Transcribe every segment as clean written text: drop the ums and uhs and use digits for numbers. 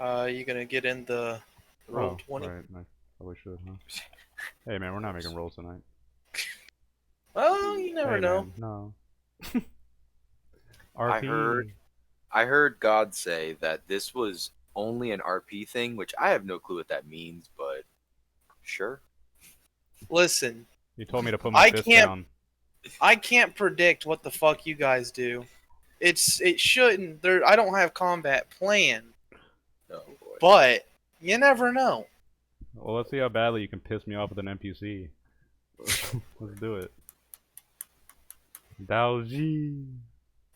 You gonna get in the roll Oh, 20? right. I probably should, huh? Hey, man, we're not making rolls tonight. Well, you never Hey, know. man, no. I heard RP. I heard God say that this was only an RP thing, which I have no clue what that means, but sure. Listen, You told me to put my I fist can't down. I can't predict what the fuck you guys do. It shouldn't there I don't have combat planned, Oh boy. but you never know. Well, let's see how badly you can piss me off with an NPC. Let's do it. Daoji.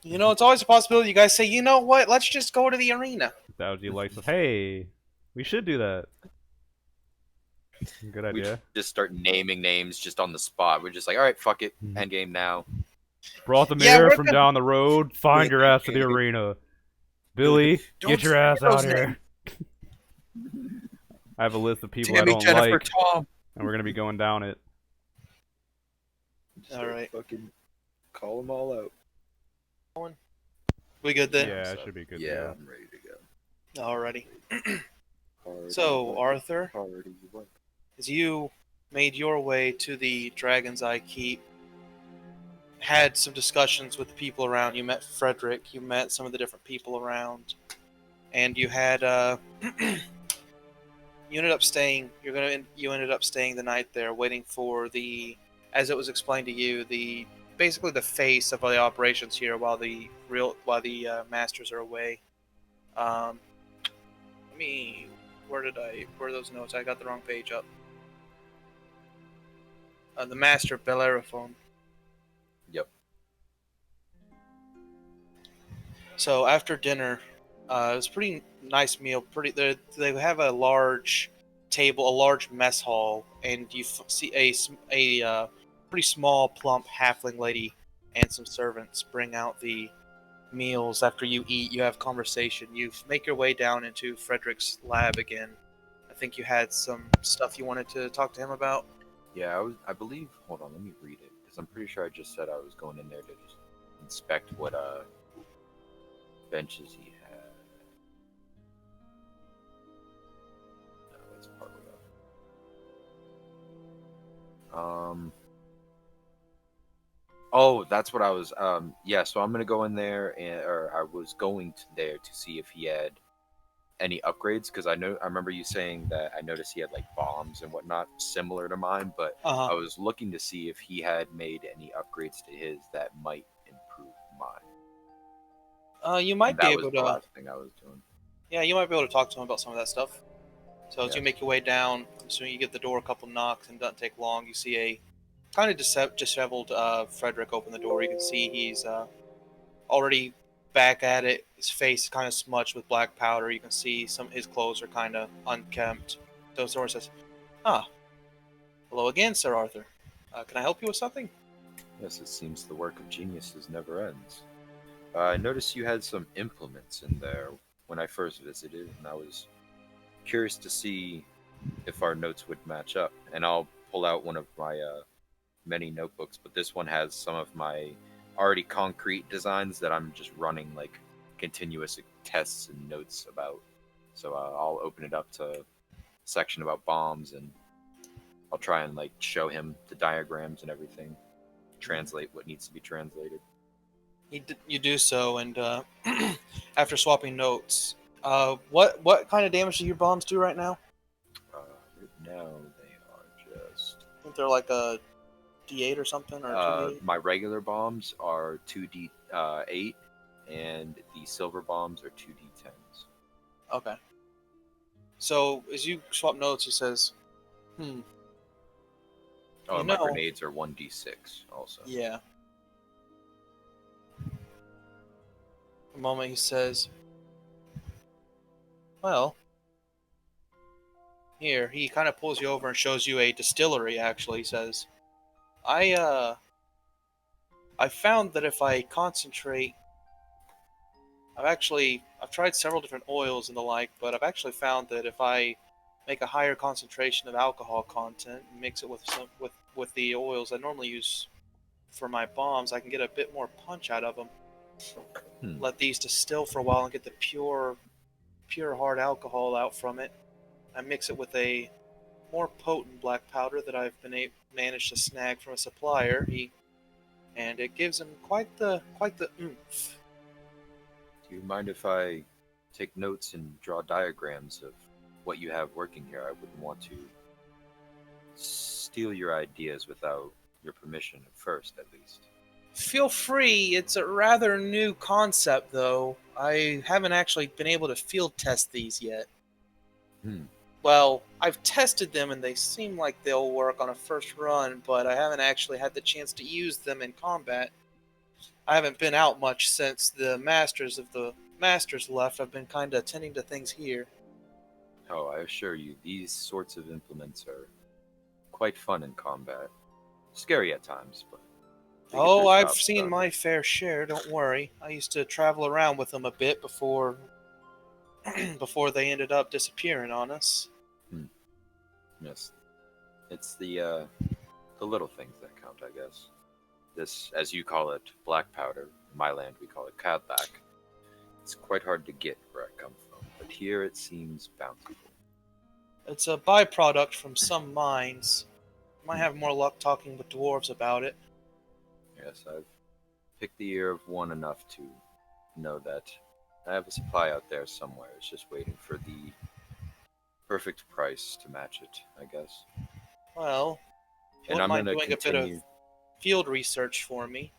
You know, it's always a possibility you guys say, you know what, let's just go to the arena. Daoji likes. Hey, we should do that. Good We idea. just start naming names just on the spot. We're just like, all right, fuck it, end game now. Brought the Yeah, mirror we're from gonna down the road. Find your ass to the arena. Billy, Don't get your say ass those out names. here. I have a list of people I Tammy, don't Jennifer, like, Tom. and we're gonna be going down it. Alright. Fucking call them all out. We good then? Yeah, it should be good to Yeah, go. I'm ready to go. Alrighty. Party, So, what? Arthur, Party, what? as you made your way to the Dragon's Eye Keep, had some discussions with the people around. You met Frederick. You met some of the different people around, and you had you ended up staying. You ended up staying the night there, waiting for the, as it was explained to you, the basically the face of the operations here while the masters are away. Um, let me. Where are those notes? I got the wrong page up. The master Bellerophon. Yep. So after dinner, it was a pretty nice meal. They have a large table, a large mess hall, and you see a pretty small, plump halfling lady and some servants bring out the meals. After you eat, you have conversation. You make your way down into Frederick's lab again. I think you had some stuff you wanted to talk to him about. Yeah, I believe. Hold on, let me read it because I'm pretty sure I just said I was going in there to just inspect what benches he had. No, that's partway up. Oh, that's what I was. Yeah. So I'm gonna go in there, or I was going to there to see if he had any upgrades because I remember you saying that I noticed he had like bombs and whatnot similar to mine, but Uh I huh. was looking to see if he had made any upgrades to his that might improve mine. You And might be that was able the to. last thing I was doing. Yeah, you might be able to talk to him about some of that stuff. So as you Yes. make your way down, assuming you get the door a couple knocks and it doesn't take long, you see a kind of disheveled Frederick open the door. You can see he's already back at it. His face is kind of smudged with black powder. You can see some his clothes are kind of unkempt. So Zora says, "Ah, hello again, Sir Arthur. Can I help you with something?" Yes, it seems the work of geniuses never ends. I noticed you had some implements in there when I first visited, and I was curious to see if our notes would match up. And I'll pull out one of my many notebooks, but this one has some of my already concrete designs that I'm just running like continuous tests and notes about. So I'll open it up to a section about bombs, and I'll try and like show him the diagrams and everything, translate what needs to be translated. You do so, and after swapping notes, what kind of damage do your bombs do right now? Right now they are just I think they're like a D8 or something, or 2D8. my regular bombs are 2d8, and the silver bombs are 2d10s. Okay. So as you swap notes, he says, "Hmm, Oh, you and my know, grenades are 1d6 also. yeah." A moment he says, "Well, here." He kind of pulls you over and shows you a distillery. Actually, he says, "I I found that if I concentrate, I've tried several different oils and the like, but I've actually found that if I make a higher concentration of alcohol content and mix it with with the oils I normally use for my bombs, I can get a bit more punch out of them. Hmm. Let these distill for a while and get the pure pure hard alcohol out from it. I mix it with a more potent black powder that I've managed to snag from a supplier. And it gives him quite the oomph. Do you mind if I take notes and draw diagrams of what you have working here? I wouldn't want to steal your ideas without your permission at first, at least. Feel free. It's a rather new concept, though. I haven't actually been able to field test these yet. Hmm. Well, I've tested them and they seem like they'll work on a first run, but I haven't actually had the chance to use them in combat. I haven't been out much since the Masters left. I've been kind of attending to things here. Oh, I assure you, these sorts of implements are quite fun in combat. Scary at times, but they get Oh, their I've jobs seen done. my fair share, don't worry. I used to travel around with them a bit before before they ended up disappearing on us. Hmm. Yes, it's the little things that count, I guess. This, as you call it, black powder. In my land, we call it cadlac. It's quite hard to get where I come from, but here it seems bountiful. It's a byproduct from some mines. Might Hmm. have more luck talking with dwarves about it. Yes, I've picked the ear of one enough to know that I have a supply out there somewhere. It's just waiting for the perfect price to match it, I guess. Well, if you And wouldn't I'm mind gonna doing a bit of continue field research for me.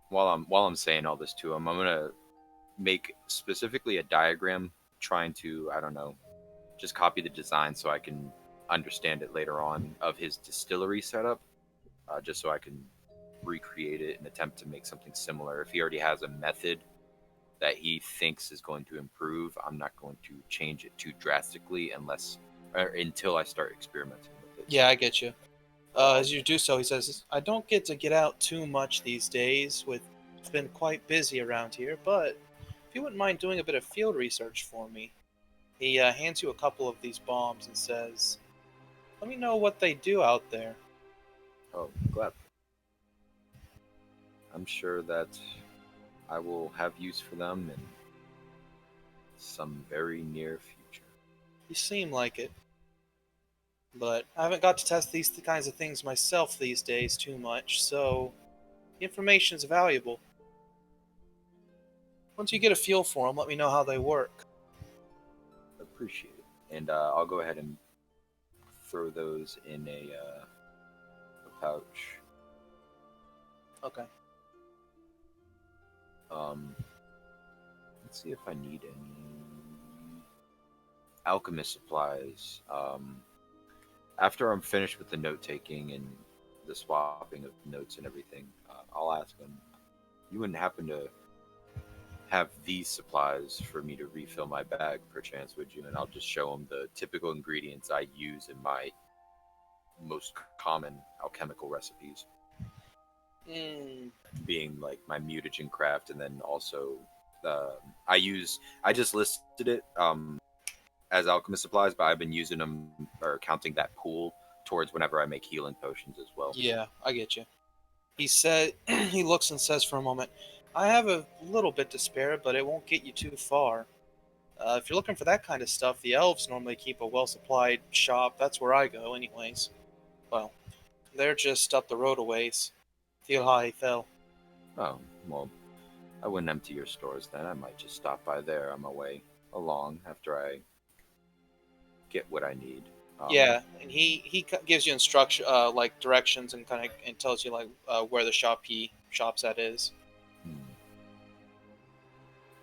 while I'm saying all this to him. I'm gonna make specifically a diagram trying to, I don't know, just copy the design so I can understand it later on of his distillery setup, just so I can recreate it and attempt to make something similar. If he already has a method that he thinks is going to improve, I'm not going to change it too drastically until I start experimenting with it. Yeah, So, I get you. As you do so, he says, I don't get out too much these days. It's been quite busy around here, but if you wouldn't mind doing a bit of field research for me. He hands you a couple of these bombs and says, let me know what they do out there. oh, glad. I'm sure that I will have use for them in some very near future. You seem like it. But I haven't got to test these kinds of things myself these days too much, so the information's valuable. Once you get a feel for them, let me know how they work. Appreciate it. And I'll go ahead and throw those in a pouch. Okay. Let's see if I need any alchemist supplies. After I'm finished with the note taking and the swapping of notes and everything, I'll ask him. You wouldn't happen to have these supplies for me to refill my bag, perchance, would you? And I'll just show him the typical ingredients I use in my most common alchemical recipes, Mm, being like my mutagen craft, and then also I just listed it as alchemist supplies, but I've been using them or counting that pool towards whenever I make healing potions as well. yeah, I get you. He said, he looks and says for a moment, I have a little bit to spare, but it won't get you too far. If you're looking for that kind of stuff, the elves normally keep a well-supplied shop. That's where I go, anyways. Well, they're just up the road a ways. Feel how he fell. Oh, well, I wouldn't empty your stores then. I might just stop by there on my way along after I get what I need. Yeah, and he gives you instruction, like directions, and kind of and tells you like where the shop he shops at is. Hmm.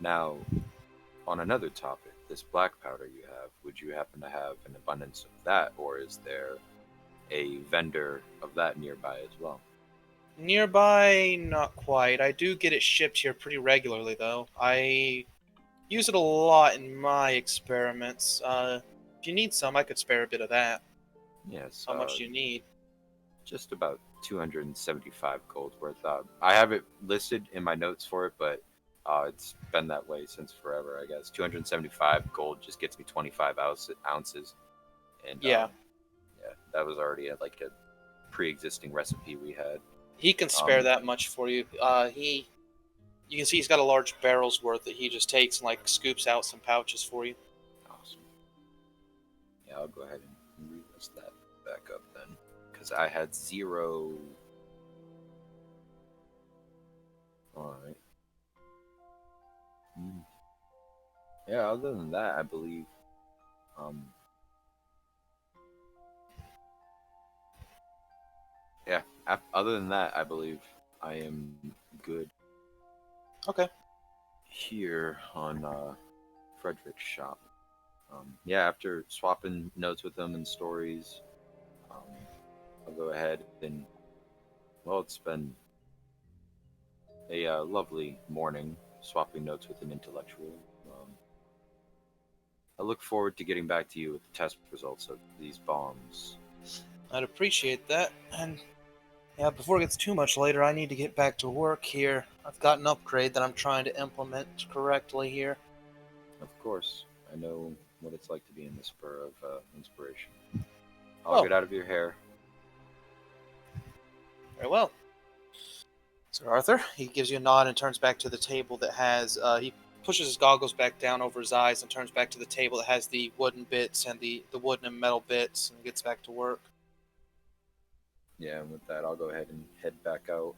Now, on another topic, this black powder you have, would you happen to have an abundance of that, or is there a vendor of that nearby as well? Nearby, not quite. I do get it shipped here pretty regularly, though. I use it a lot in my experiments. If you need some, I could spare a bit of that. Yes, How much do you need? just about 275 gold worth. I have it listed in my notes for it, but it's been that way since forever, I guess. 275 gold just gets me 25 ounces. And Yeah, yeah, that was already like a pre existing recipe we had. he can spare Um, that much for you. He You can see he's got a large barrel's worth that he just takes and like scoops out some pouches for you. Awesome. Yeah, I'll go ahead and relist that back up then, because I had 0. All right. Yeah. Other than that, I believe. Yeah. Other than that, I believe I am good. Okay. Here on Frederick's shop. Yeah, after swapping notes with them and stories, I'll go ahead and, well, it's been a lovely morning swapping notes with an intellectual. I look forward to getting back to you with the test results of these bombs. I'd appreciate that. And yeah, before it gets too much later, I need to get back to work here. I've got an upgrade that I'm trying to implement correctly here. Of course, I know what it's like to be in the spur of inspiration. I'll Oh. get out of your hair. Very well. Sir Arthur, he gives you a nod and turns back to the table that has, he pushes his goggles back down over his eyes and turns back to the table that has the wooden bits and the wooden and metal bits and gets back to work. Yeah, and with that, I'll go ahead and head back out.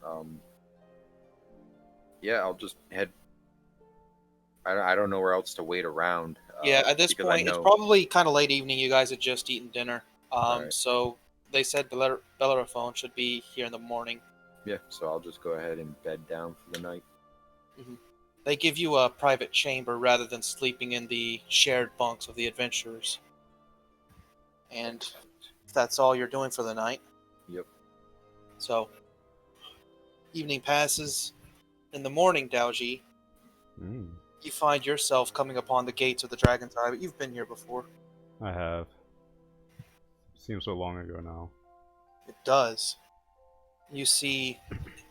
Yeah, I'll just head. I don't know where else to wait around. Yeah, at this point, it's probably kind of late evening. You guys had just eaten dinner. Right. So they said Bellerophon should be here in the morning. Yeah, so I'll just go ahead and bed down for the night. Mm-hmm. They give you a private chamber rather than sleeping in the shared bunks of the adventurers. And if that's all you're doing for the night. Yep. So, evening passes. In the morning, Daoji, you find yourself coming upon the gates of the Dragon's Eye, but you've been here before. I have. Seems so long ago now. It does. You see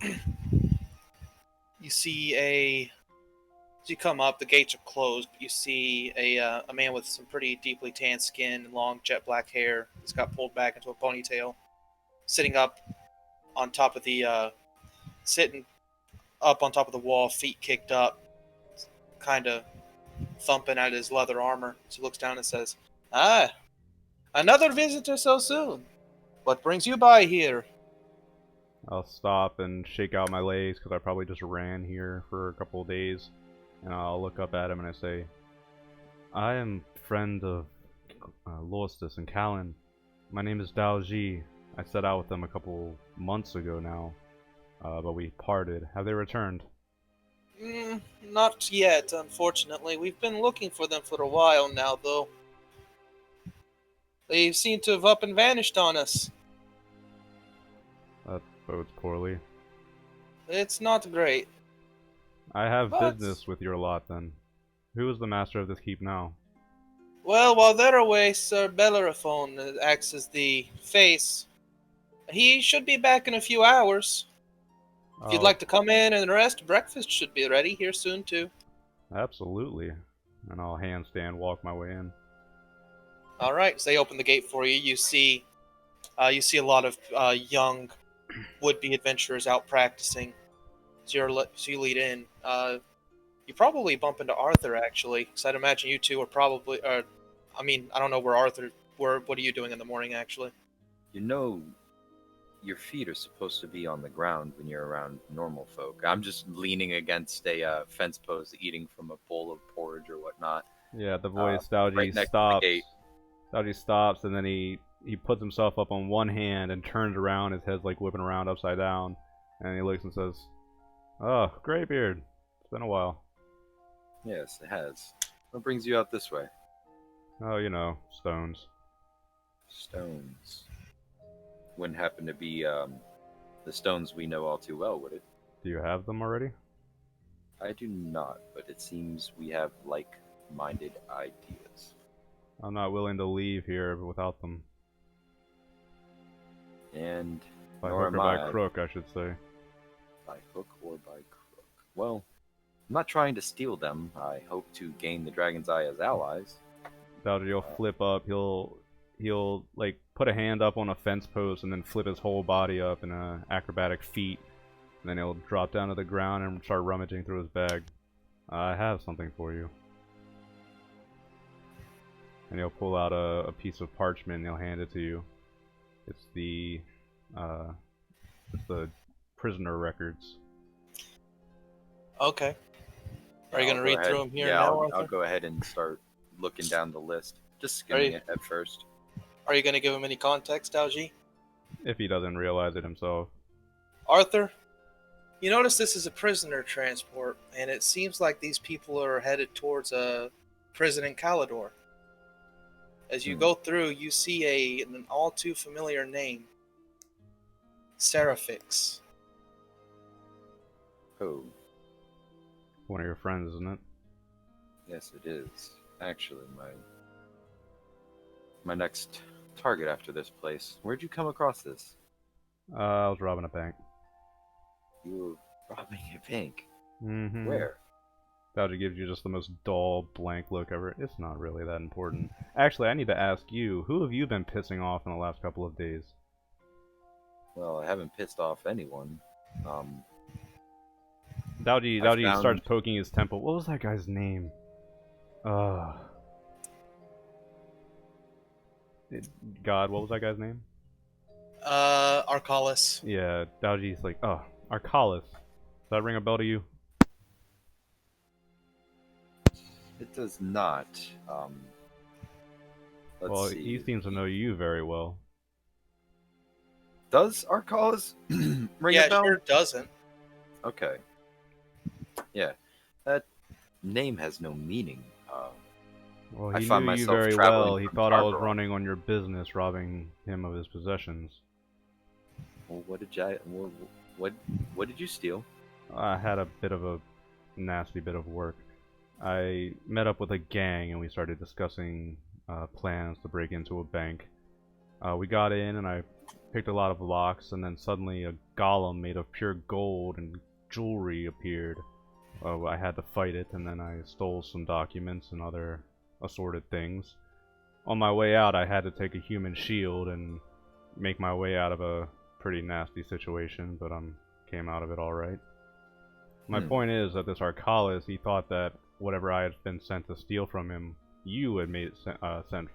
as you come up, the gates are closed, but you see a man with some pretty deeply tanned skin and long jet black hair. He's got pulled back into a ponytail, sitting up on top of the wall, feet kicked up, kind of thumping at his leather armor. So he looks down and says, "Ah, another visitor so soon. What brings you by here?" I'll stop and shake out my legs because I probably just ran here for a couple of days. And I'll look up at him and I say, I am friend of Lostis and Callan. My name is Daoji. I set out with them a couple months ago now, but we parted. Have they returned? Not yet, unfortunately. We've been looking for them for a while now, though. They seem to have up and vanished on us. That bodes poorly. It's not great. I have business with your lot, then. Who is the master of this keep now? Well, while they're away, Sir Bellerophon acts as the face. He should be back in a few hours. If you'd like to come in and rest, breakfast should be ready here soon, too. Absolutely. And I'll handstand walk my way in. Alright, so they open the gate for you. You see a lot of young would-be adventurers out practicing. So you lead in. You probably bump into Aurthur, actually, because I'd imagine you two are probably... I don't know where Aurthur... What are you doing in the morning, actually? You know, your feet are supposed to be on the ground when you're around normal folk. I'm just leaning against a fence post, eating from a bowl of porridge or whatnot. Yeah, the voice, Daoji right stops. Daoji stops, and then he puts himself up on one hand and turns around. His head's like whipping around upside down. And he looks and says, "Oh, Greybeard. It's been a while." Yes, it has. What brings you out this way? Oh, you know, stones. Stones. Wouldn't happen to be the stones we know all too well, would it? Do you have them already? I do not, but it seems we have like-minded ideas. I'm not willing to leave here without them. And by hook or by crook, I should say. By hook or by crook. Well, I'm not trying to steal them. I hope to gain the Dragon's Eye as allies. Daoji will flip up. He'll like put a hand up on a fence post and then flip his whole body up in a acrobatic feat, And then he'll drop down to the ground and start rummaging through his bag. I have something for you. And he'll pull out a piece of parchment and he'll hand it to you. It's the prisoner records. Okay. Are you I'll gonna go read ahead. through them here Yeah, now, I'll Arthur? go ahead and start looking down the list. Just Are skimming you, it at first. are you gonna give him any context, Daoji? If he doesn't realize it himself. Arthur, you notice this is a prisoner transport, and it seems like these people are headed towards a prison in Calidor. As you go through, you see an all too familiar name, Seraphix. Oh, One of your friends, isn't it? yes, it is. Actually, my next target after this place. Where'd you come across this? I was robbing a bank. You were robbing a bank. Mm-hmm. Where? Daoji gives you just the most dull, blank look ever. It's not really that important. Actually, I need to ask you, who have you been pissing off in the last couple of days? Well, I haven't pissed off anyone. Daoji starts poking his temple. What was that guy's name? God, what was that guy's name? Arcalis. Yeah, Daoji's like, Arcalis. Does that ring a bell to you? It does not. Let's see. He seems to know you very well. Does Arcalis ring Yeah, a bell? it sure doesn't. Okay. Yeah, that name has no meaning. Well, I he find knew you myself very traveling well. He from thought I was Tarbaron. running on your business, robbing him of his possessions. Well, what did you steal? I had a bit of a nasty bit of work. I met up with a gang and we started discussing plans to break into a bank. We got in and I picked a lot of locks, and then suddenly a golem made of pure gold and jewelry appeared. I had to fight it, and then I stole some documents and other assorted things. On my way out, I had to take a human shield and make my way out of a pretty nasty situation, but came out of it alright. My point is that this Arcalis, he thought that whatever I had been sent to steal from him, you had made it sent,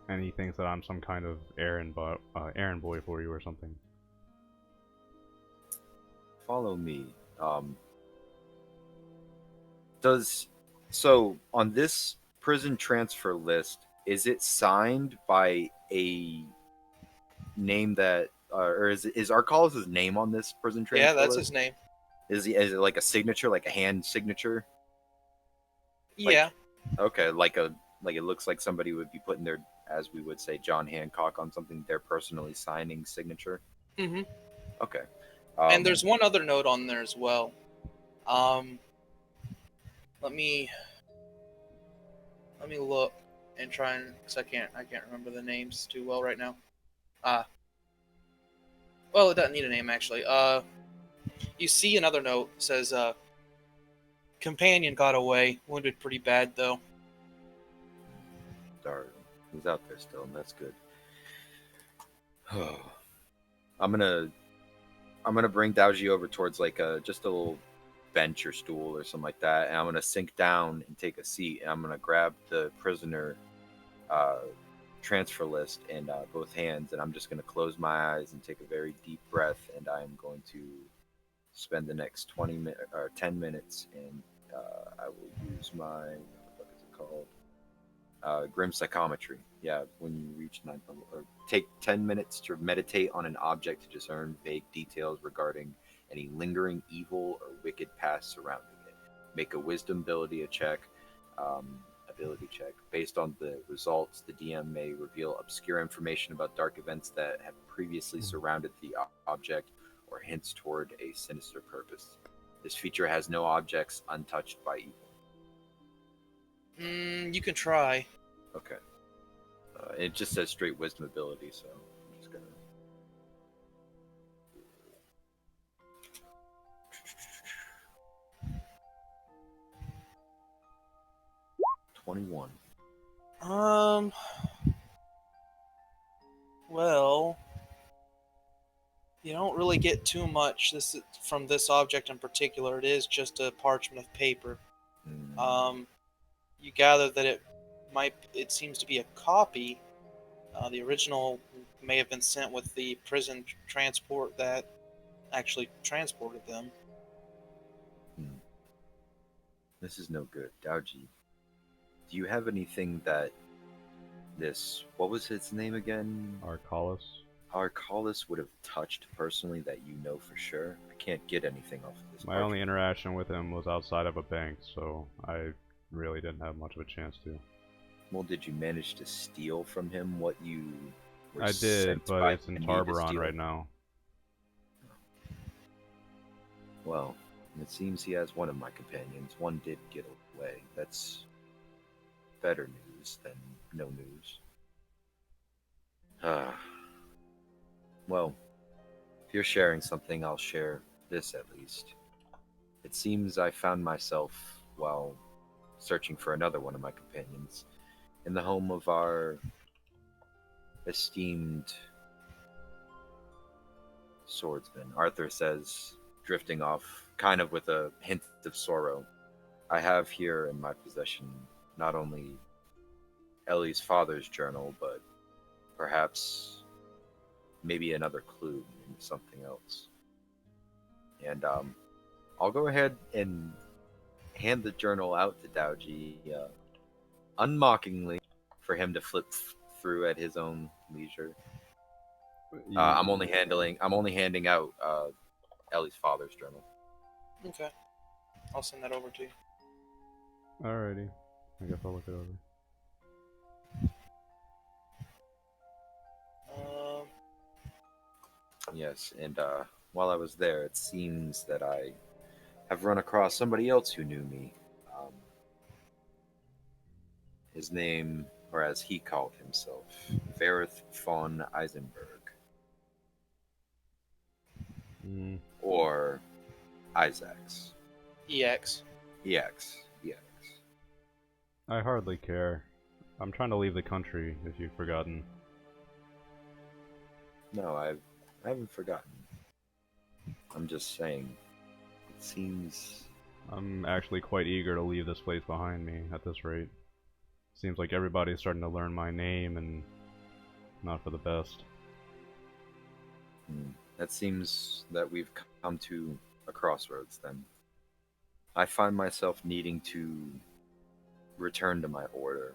and he thinks that I'm some kind of errand boy for you or something. Follow me. So on this prison transfer list, is it signed by a name that, or is Arcalis' name on this prison transfer Yeah, that's list? his name. Is it like a signature, like a hand signature? Yeah. Okay, like it looks like somebody would be putting their, as we would say, John Hancock on something, they're personally signing signature. Mm-hmm. Okay. And there's one other note on there as well. Let me look and try and, because I can't remember the names too well right now. Well, it doesn't need a name actually. You see another note that says companion got away, wounded pretty bad though. Darn, he's out there still, and that's good. I'm gonna bring Daoji over towards like just a little bench or stool or something like that, and I'm gonna sink down and take a seat, and I'm gonna grab the prisoner transfer list in both hands, and I'm just gonna close my eyes and take a very deep breath, and I am going to spend the next 20 minutes or 10 minutes, and I will use my, what is it called? Grim psychometry. Yeah, when you reach 9th level, or take 10 minutes to meditate on an object to discern vague details regarding any lingering evil or wicked past surrounding it. Make a wisdom ability check. Based on the results, the DM may reveal obscure information about dark events that have previously surrounded the object, or hints toward a sinister purpose. This feature has no objects untouched by evil. You can try. Okay. It just says straight wisdom ability, so I'm just gonna. $21. Well, You don't really get too much from this object in particular. It is just a parchment of paper. Hmm. Um, you gather that it seems to be a copy. The original may have been sent with the prison transport that actually transported them. Hmm. This is no good. Daoji, do you have anything that this, what was its name again? Arcalis. Arcalis would have touched personally that you know for sure? I can't get anything off of this My only parchment. interaction with him was outside of a bank, so I really didn't have much of a chance to. Well, did you manage to steal from him what you were I did, sent but by it's in Indy to Tarbaron steal? right now. Well, it seems he has one of my companions. One did get away. That's better news than no news. Ah, well, if you're sharing something, I'll share this at least. It seems I found myself, while searching for another one of my companions, in the home of our esteemed swordsman. Arthur says, drifting off, kind of with a hint of sorrow. I have here in my possession not only Ellie's father's journal, but perhaps maybe another clue, maybe something else. And I'll go ahead and hand the journal out to Daoji, unmockingly, for him to flip through at his own leisure. I'm only handing out Ellie's father's journal. Okay, I'll send that over to you. Alrighty. I guess I'll look it over. Um, Yes, and while I was there, it seems that I have run across somebody else who knew me. Um, his name, or as he called himself, Verith von Eisenberg, Mm, or Isaacs. EX. EX. EX. I hardly care. I'm trying to leave the country, if you've forgotten. No, I haven't forgotten. I'm just saying, it seems. I'm actually quite eager to leave this place behind me at this rate. Seems like everybody's starting to learn my name, and not for the best. That seems that we've come to a crossroads then. I find myself needing to return to my order.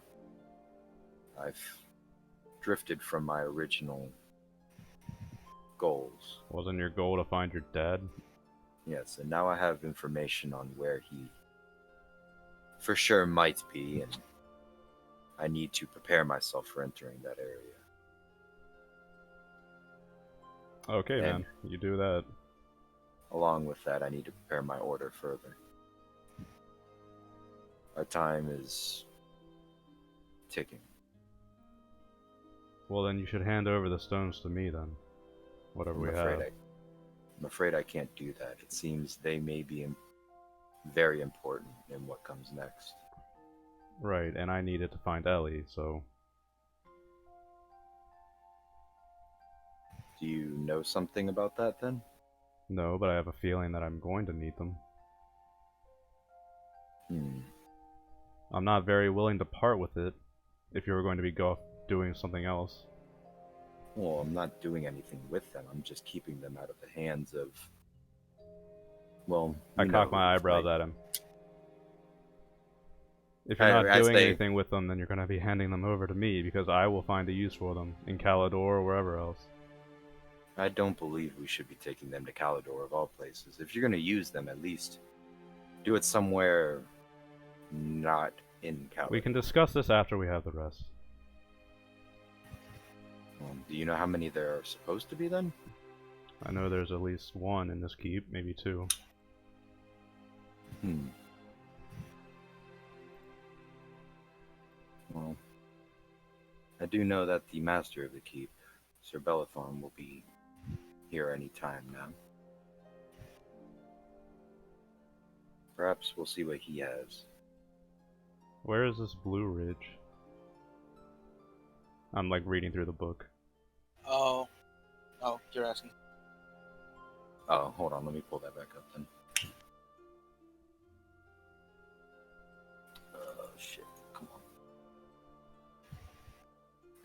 I've drifted from my original goals. Wasn't your goal to find your dad? Yes, and now I have information on where he for sure might be, and I need to prepare myself for entering that area. Okay, And man. You do that. along with that, I need to prepare my order further. Our time is ticking. Well, then you should hand over the stones to me, then. Whatever we have. I'm afraid I can't do that. It seems they may be very important in what comes next. Right, and I needed to find Ellie, so... Do you know something about that then? No, but I have a feeling that I'm going to need them. Hmm. I'm not very willing to part with it, if you were going to be doing something else. Well, I'm not doing anything with them. I'm just keeping them out of the hands of. Well, I you cock know, my eyebrows like, at him. If you're not as doing they. anything with them, then you're going to be handing them over to me, because I will find a use for them, in Calador or wherever else. I don't believe we should be taking them to Calador of all places. If you're going to use them, at least do it somewhere not in Calador. We can discuss this after we have the rest. Do you know how many there are supposed to be then? I know there's at least one in this keep, maybe two. Well, I do know that the master of the keep, Sir Bellathorn, will be here any time now. Perhaps we'll see what he has. Where is this Blue Ridge? I'm like reading through the book. Oh, you're asking. Oh, hold on. Let me pull that back up then. Oh, shit. Come on.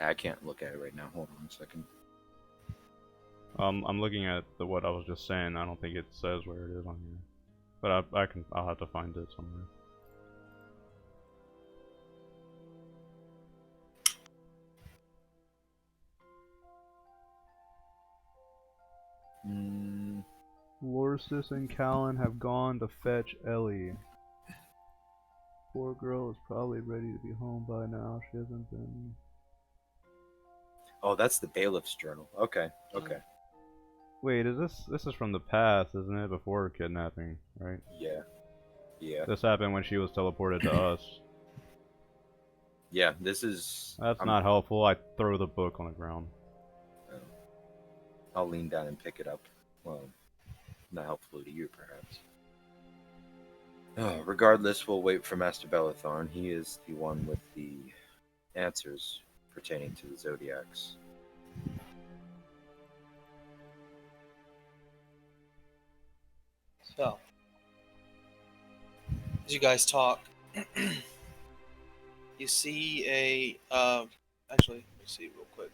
I can't look at it right now. Hold on a second. I'm looking at what I was just saying. I don't think it says where it is on here, but I'll have to find it somewhere. Lorstis and Callan have gone to fetch Ellie. Poor girl is probably ready to be home by now. She hasn't been. Oh, that's the bailiff's journal. Okay. Wait, this is from the past, isn't it? Before kidnapping, right? Yeah. This happened when she was teleported to us. Yeah, this is... That's not helpful. I throw the book on the ground. I'll lean down and pick it up. Well, not helpful to you, perhaps. Oh, regardless, we'll wait for Master Bellathorn. He is the one with the answers pertaining to the Zodiacs. So, as you guys talk, you see actually, let me see real quick.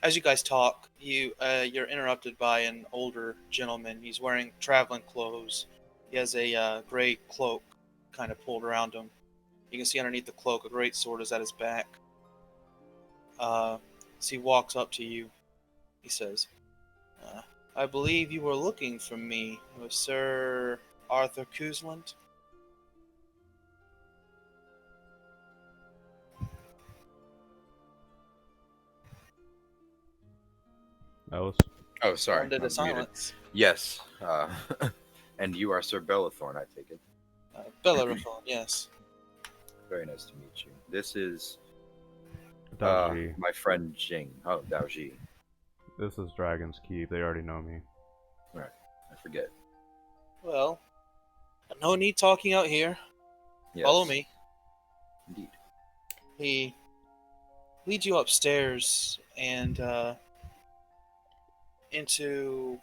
As you guys talk, you're interrupted by an older gentleman. He's wearing traveling clothes. He has a gray cloak kind of pulled around him. You can see underneath the cloak a great sword is at his back. As he walks up to you, he says, I believe you were looking for me with Sir Aurthur Kuzland. That was. Oh, sorry. Under I the was muted. silence. Yes. And you are Sir Bellathorn, I take it. Bellerophon, yes. Very nice to meet you. This is Daoji. my friend Jing. Oh, Daoji. This is Dragon's Keep. They already know me. Right. I forget. Well, no need talking out here. Yes. Follow me. Indeed. He leads you upstairs and into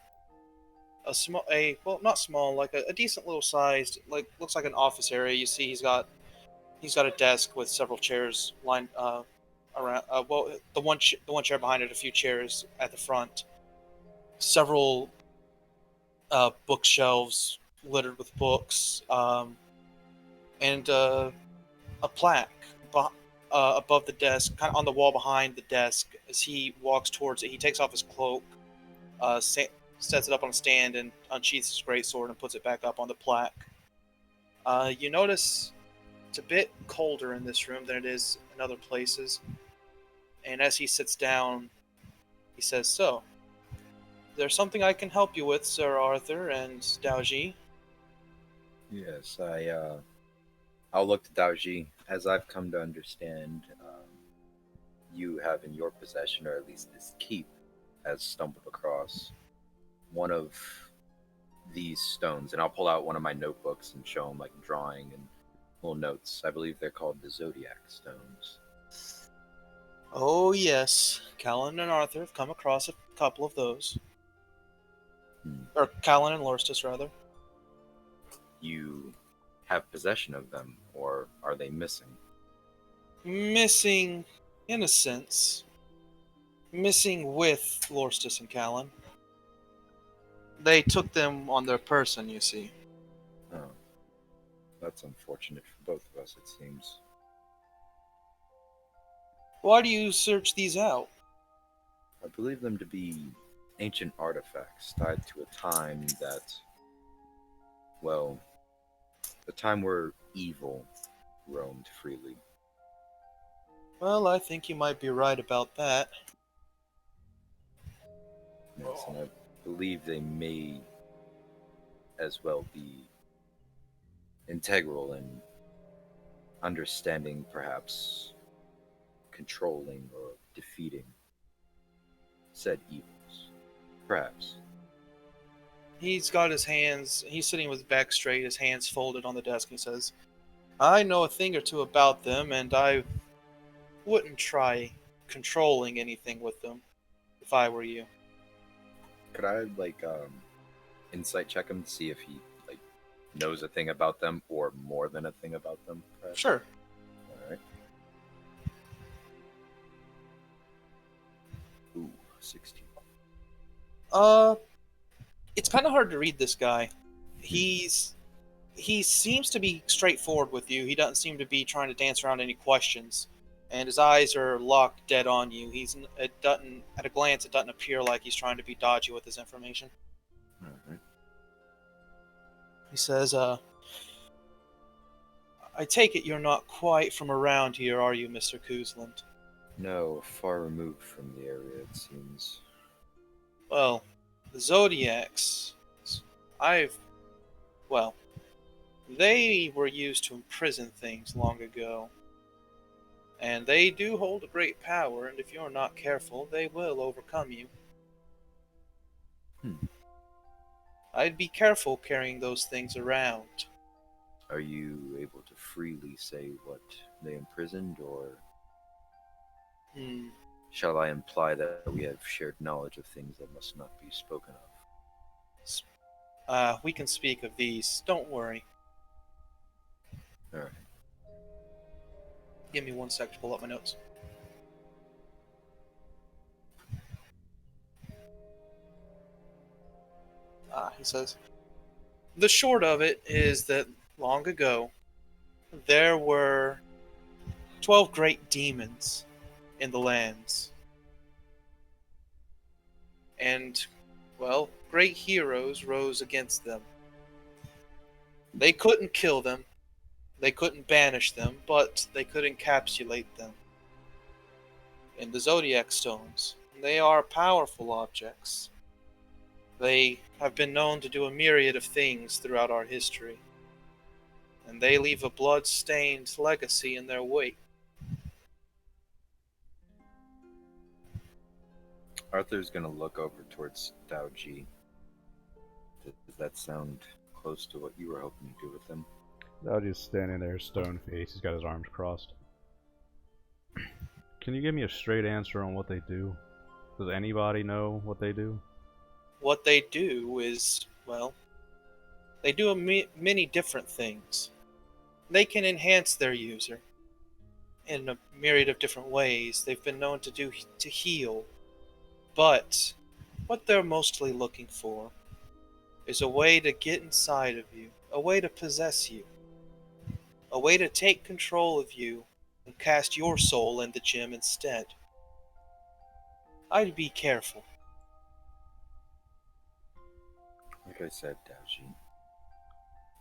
well, not small, like a decent little sized, like looks like an office area. You see, he's got a desk with several chairs lined around. Well, the one chair behind it, a few chairs at the front, several bookshelves littered with books, and a plaque above the desk, kind of on the wall behind the desk. As he walks towards it, he takes off his cloak, sets it up on a stand, and unsheaths his greatsword and puts it back up on the plaque. You notice it's a bit colder in this room than it is in other places. And as he sits down, he says, "So, there's something I can help you with, Sir Aurthur and Daoji?" Yes, I'll look to Daoji. As I've come to understand, you have in your possession, or at least this keep, has stumbled across one of these stones. And I'll pull out one of my notebooks and show him, like, drawing and little notes. I believe they're called the Zodiac stones. Oh, yes. Callan and Aurthur have come across a couple of those. Or Callan and Lorstis, rather. You have possession of them, or are they missing? Missing, in a sense. Missing with Lorstis and Callan. They took them on their person, you see. Oh. That's unfortunate for both of us, it seems. Why do you search these out? I believe them to be ancient artifacts tied to a time that, well, a time where evil roamed freely. Well, I think you might be right about that. Yes, and I believe they may as well be integral in understanding, perhaps controlling or defeating said evils. Perhaps. He's got his hands, he's sitting with his back straight, his hands folded on the desk, and he says, I know a thing or two about them, and I've wouldn't try controlling anything with them if I were you. Could I like insight check him to see if he like knows a thing about them or more than a thing about them? Perhaps? Sure. All right. Ooh, 16. Uh, it's kind of hard to read this guy. Hmm. He seems to be straightforward with you. He doesn't seem to be trying to dance around any questions, and his eyes are locked dead on you. It doesn't at a glance it doesn't appear like he's trying to be dodgy with his information. All right. He says, I take it you're not quite from around here, are you, Mr. Kuzland? No, far removed from the area, it seems. Well, the Zodiacs, I've, well, they were used to imprison things long ago. And they do hold a great power, and if you're not careful, they will overcome you. Hmm. I'd be careful carrying those things around. Are you able to freely say what they imprisoned, or Hmm. shall I imply that we have shared knowledge of things that must not be spoken We can speak of these. Don't worry. of? All right. Give me 1 sec to pull up my notes. He says, the short of it is that long ago, there were 12 great demons in the lands. And, well, great heroes rose against them. They couldn't kill them, they couldn't banish them, but they could encapsulate them in the zodiac stones. They are powerful objects. They have been known to do a myriad of things throughout our history, and they leave a blood-stained legacy in their wake. Arthur's gonna look over towards Daoji. Does that sound close to what you were hoping to do with them? Daoji's standing there, stone faced. He's got his arms crossed. Can you give me a straight answer on what they do? Does anybody know what they do? What they do is, well, they do many different things. They can enhance their user in a myriad of different ways. They've been known to heal, but what they're mostly looking for is a way to get inside of you, a way to possess you, a way to take control of you and cast your soul in the gym instead. I'd be careful. Like I said, Daoji,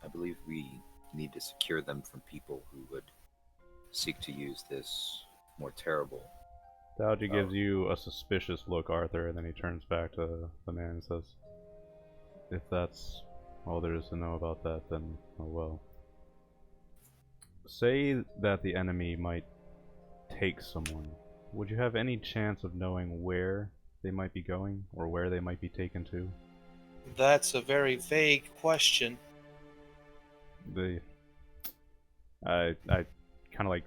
I believe we need to secure them from people who would seek to use this more terrible. Daoji gives you a suspicious look, Arthur, and then he turns back to the man and says, if that's all there is to know about that, then oh well. Say that the enemy might take someone. Would you have any chance of knowing where they might be going, or where they might be taken to? That's a very vague question. I kind of like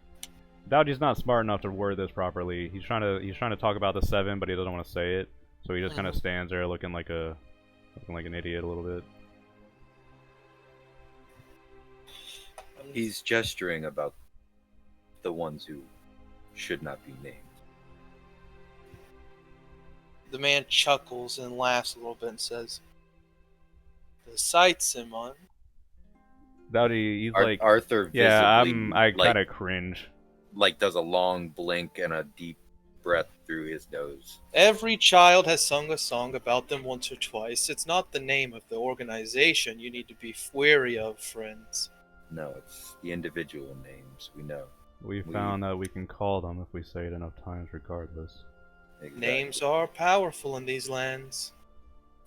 Daoji's not smart enough to word this properly. He's trying to talk about the seven, but he doesn't want to say it. So he just kind of stands there looking like an idiot a little bit. He's gesturing about the ones who should not be named. The man chuckles and laughs a little bit and says, the sight's him on. Daoji, he's like, Arthur visibly, yeah, I kind of cringe. Like does a long blink and a deep breath through his nose. Every child has sung a song about them once or twice. It's not the name of the organization you need to be wary of, friends. No, it's the individual names we know. We found that we can call them if we say it enough times regardless. Exactly. Names are powerful in these lands.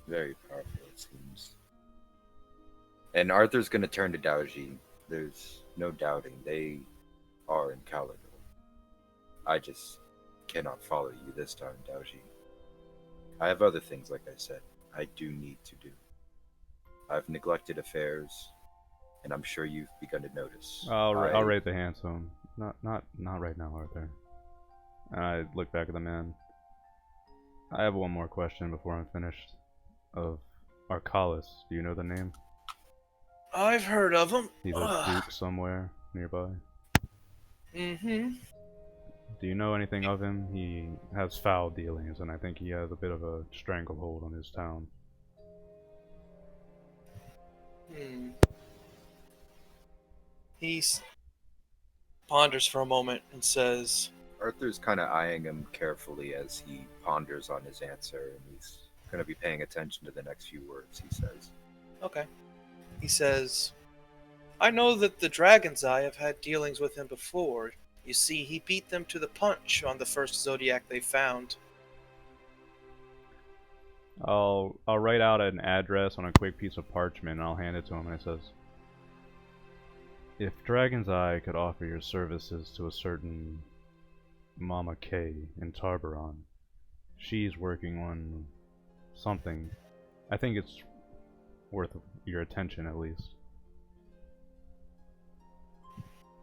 Very powerful, it seems. And Arthur's going to turn to Daoji. There's no doubting they are in Caledon. I just cannot follow you this time, Daoji. I have other things, like I said, I do need to do. I've neglected affairs, and I'm sure you've begun to notice. I'll rate the handsome. Not right now, Arthur. And I look back at the man. I have one more question before I'm finished. Of Arcalis, do you know the name? I've heard of him. He's a duke somewhere nearby. Mm-hmm. Do you know anything of him? He has foul dealings, and I think he has a bit of a stranglehold on his town. He ponders for a moment and says, Arthur's kind of eyeing him carefully as he ponders on his answer, and he's going to be paying attention to the next few words he says. okay. He says, I know that the Dragon's Eye have had dealings with him before. You see, he beat them to the punch on the first Zodiac they found. I'll write out an address on a quick piece of parchment and I'll hand it to him, and it says, if Dragon's Eye could offer your services to a certain Mama K in Tarbaron, she's working on something. I think it's worth your attention at least.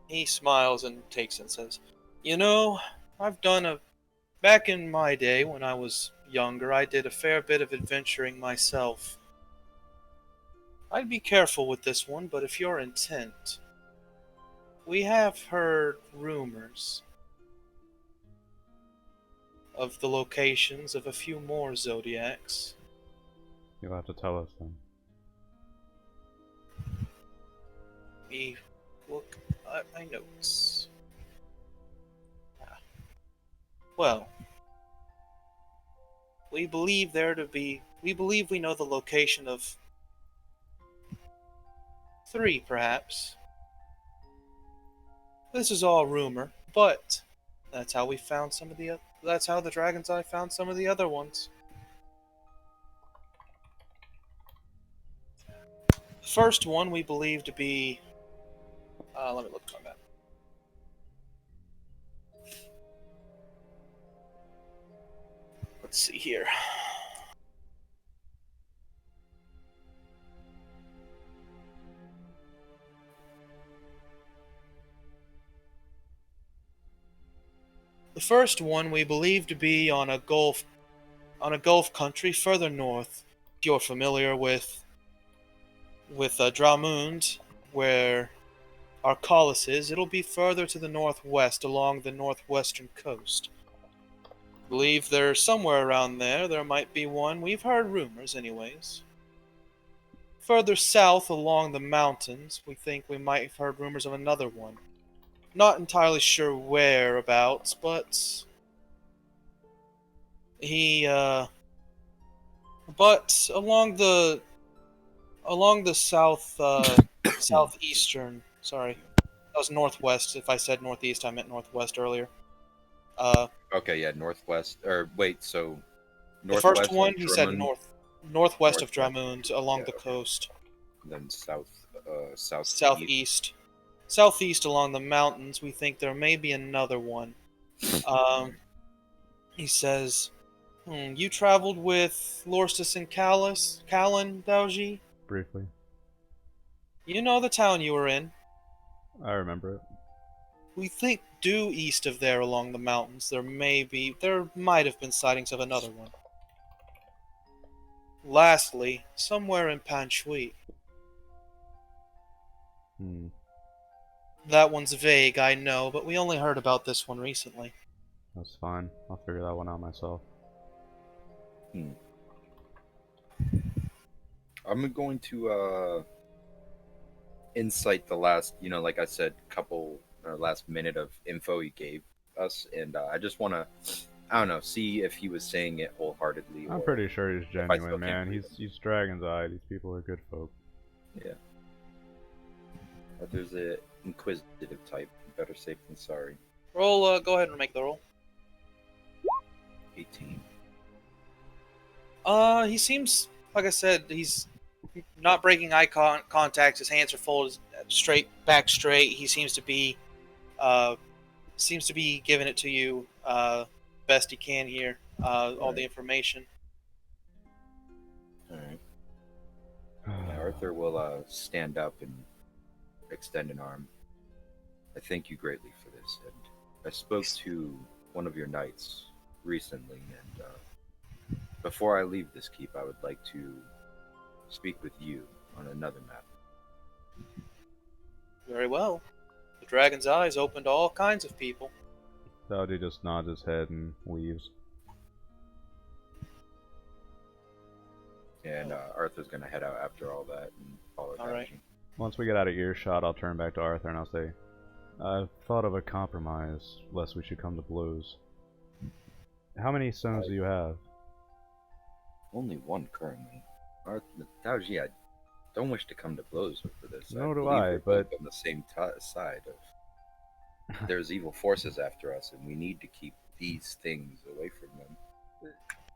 He smiles and takes it and says, You know, back in my day when I was younger, I did a fair bit of adventuring myself. I'd be careful with this one, but if you're intent, we have heard rumors of the locations of a few more Zodiacs. You'll have to tell us then. Me look at my notes. Well, we believe we know the location of 3, perhaps. This is all rumor, but that's how that's how the Dragon's Eye found some of the other ones. The first one we believe to be, let me look at my map. Let's see here. The first one we believe to be on a Gulf country further north. If you're familiar with Dramund, where Arcalis is, it'll be further to the northwest along the northwestern coast. I believe there's somewhere around there. There might be one. We've heard rumors, anyways. Further south along the mountains, we think we might have heard rumors of another one. Not entirely sure whereabouts, but but along the southeastern. Sorry, that was northwest. If I said northeast, I meant northwest earlier. Okay, yeah, northwest. Or wait, so The northwest first one of he said Drummond, northwest of northwest. Dramund along Yeah, the okay. coast. Then south, Southeast. Southeast along the mountains, we think there may be another one. He says, you traveled with Lorstus and Callan, Daoji? Briefly. You know the town you were in. I remember it. We think due east of there along the mountains, there might have been sightings of another one. Lastly, somewhere in Panshui. That one's vague, I know, but we only heard about this one recently. That's fine. I'll figure that one out myself. I'm going to incite the last, like I said, last minute of info he gave us, and I just want to, I don't know, see if he was saying it wholeheartedly. I'm pretty sure he's genuine, man. believe He's Dragon's Eye. These people are good folk. Yeah. There's an inquisitive type. Better safe than sorry. Roll, go ahead and make the roll. 18. He seems, like I said, he's not breaking eye contact. His hands are folded back straight. He seems to be giving it to you best he can here. All the information. All right. Arthur will stand up and extend an arm. I thank you greatly for this, and I spoke to one of your knights recently, and before I leave this keep, I would like to speak with you on another matter. Very well. The Dragon's Eye is open to all kinds of people. Daoji just nods his head and leaves. And Arthur's gonna head out after all that and follow All right. Daoji. Once we get out of earshot, I'll turn back to Arthur and I'll say, I've thought of a compromise, lest we should come to blows. How many stones do you have? Only one currently. Daoji, I don't wish to come to blows over this. Nor do believe I, we're but- both on the same side of. There's evil forces after us, and we need to keep these things away from them.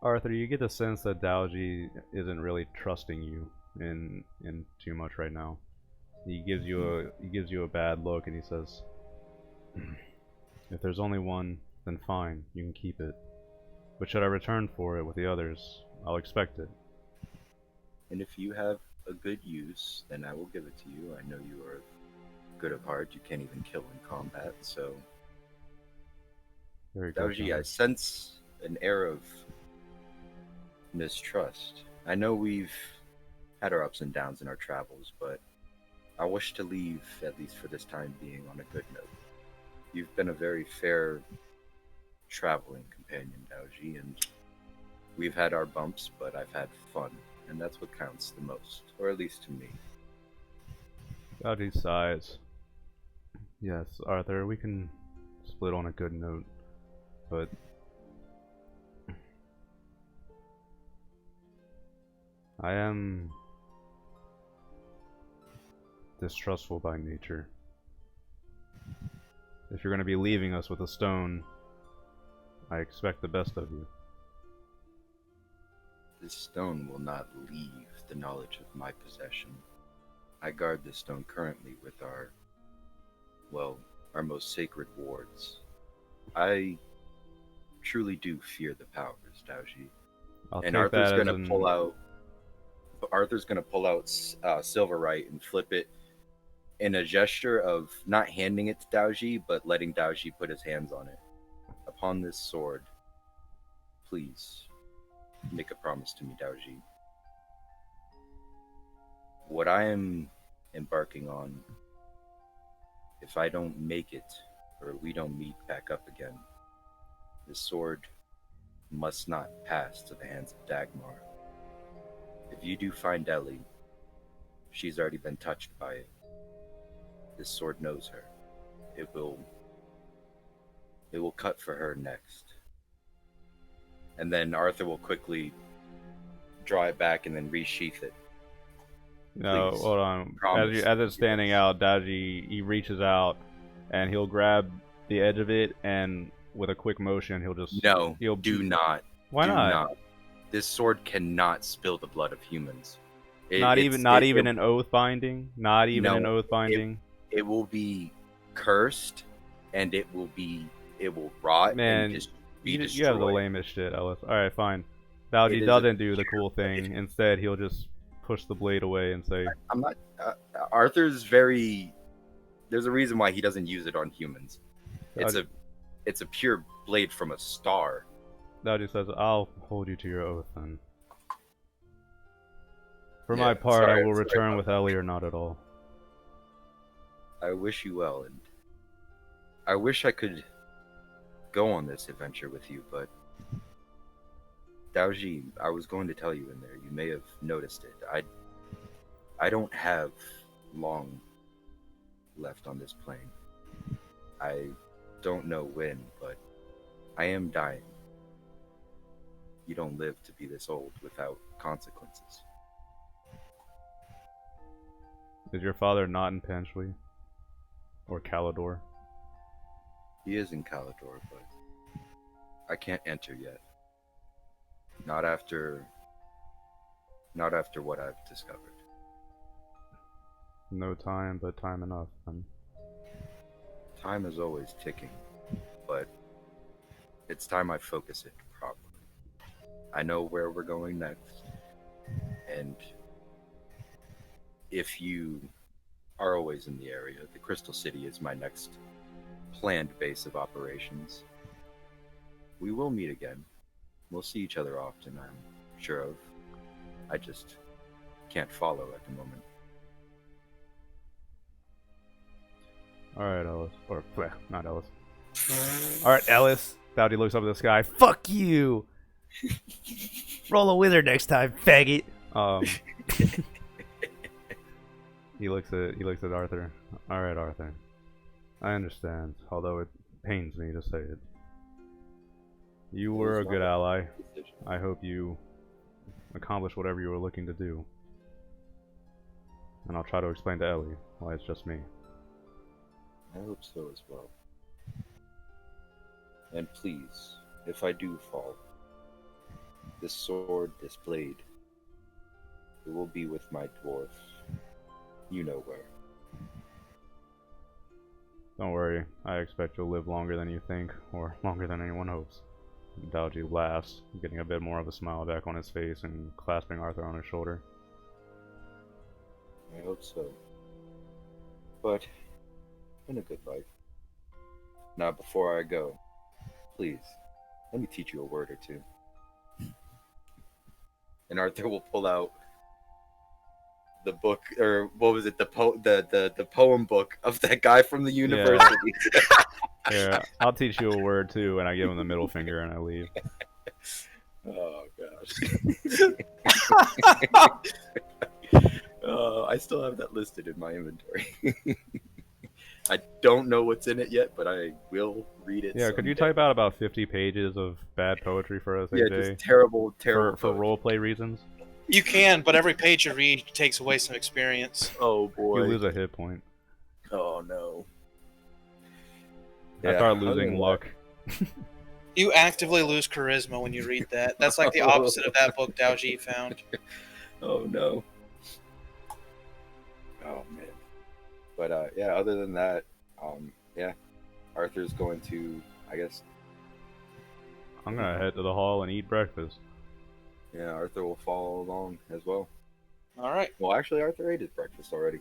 Arthur, you get the sense that Daoji isn't really trusting you in too much right now. He gives you a bad look and he says, if there's only one, then fine, you can keep it. But should I return for it with the others, I'll expect it. And if you have a good use, then I will give it to you. I know you are good of heart. You can't even kill in combat, so... Very good. Daoji, I sense an air of mistrust. I know we've had our ups and downs in our travels, but I wish to leave, at least for this time being, on a good note. You've been a very fair traveling companion, Daoji, and we've had our bumps, but I've had fun, and that's what counts the most, or at least to me. Daoji sighs. Yes, Arthur, we can split on a good note, but I am distrustful by nature. If you're going to be leaving us with a stone, I expect the best of you. This stone will not leave the knowledge of my possession. I guard this stone currently with our most sacred wards. I truly do fear the powers, Daoji. I'll And take Arthur's that gonna as an... pull out. Arthur's gonna pull out Silverite and flip it in a gesture of not handing it to Daoji, but letting Daoji put his hands on it. Upon this sword, please make a promise to me, Daoji. What I am embarking on, if I don't make it, or we don't meet back up again, this sword must not pass to the hands of Dagmar. If you do find Ellie, she's already been touched by it. This sword knows her. It will cut for her next. And then Arthur will quickly draw it back and then resheath it. No, Please. hold on. Promise. As it's standing out, Daoji, he reaches out and he'll grab the edge of it, and with a quick motion, he'll just... No, he'll... do not. Why do not? This sword cannot spill the blood of humans. Not even an oath binding? Not even an oath binding? It will be cursed, and it will rot. Man, and just be you have the destroyed. lamest shit, Ellis. Alright, fine. Daoji It doesn't is do the cool thing. Instead, he'll just push the blade away and say, I'm not. Arthur's very. There's a reason why he doesn't use it on humans. It's a pure blade from a star. Daoji says, I'll hold you to your oath then. For Yeah, my part, sorry- I will sorry return about with that. Ellie or not at all. I wish you well, and I wish I could go on this adventure with you, but Daoji, I was going to tell you in there. You may have noticed it. I don't have long left on this plane. I don't know when, but I am dying. You don't live to be this old without consequences. Is your father not in Panchley? Or Calidor? He is in Calidor, but I can't enter yet. Not after what I've discovered. No time, but time enough, then. Time is always ticking, but it's time I focus it properly. I know where we're going next, and if you are always in the area, the Crystal City is my next planned base of operations. we will meet again. We'll see each other often, I'm sure of. I just can't follow at the moment. Alright, Ellis. Or, bleh, not Ellis. Alright, Ellis. Daoji looks up at the sky. Fuck you! Roll a wizard next time, faggot! He looks at Aurthur. Alright, Aurthur. I understand, although it pains me to say it. You were a good ally. I hope you accomplish whatever you were looking to do. And I'll try to explain to Ellie why it's just me. I hope so as well. And please, if I do fall, this sword, this blade, it will be with my dwarf. You know where. Don't worry, I expect you'll live longer than you think, or longer than anyone hopes. Daoji laughs, getting a bit more of a smile back on his face and clasping Aurthur on his shoulder. I hope so. But, it's been a good life. Now, before I go, please, let me teach you a word or two. And Aurthur will pull out the book, or what was it, the poem book of that guy from the university. Yeah, I'll teach you a word too, and I give him the middle finger and I leave. Oh gosh. I still have that listed in my inventory. I don't know what's in it yet, but I will read it. Yeah, someday. could you type out about 50 pages of bad poetry for us, AJ? Yeah, just terrible for poetry. roleplay reasons? You can, but every page you read takes away some experience. Oh boy. You lose a hit point. Oh no. I start losing luck. You actively lose charisma when you read that. That's like the opposite of that book Daoji found. Oh no. Oh man. But yeah, other than that, yeah, Arthur's going to, I guess. I'm gonna head to the hall and eat breakfast. Yeah, Arthur will follow along as well. All right. Well, actually, Arthur ate his breakfast already.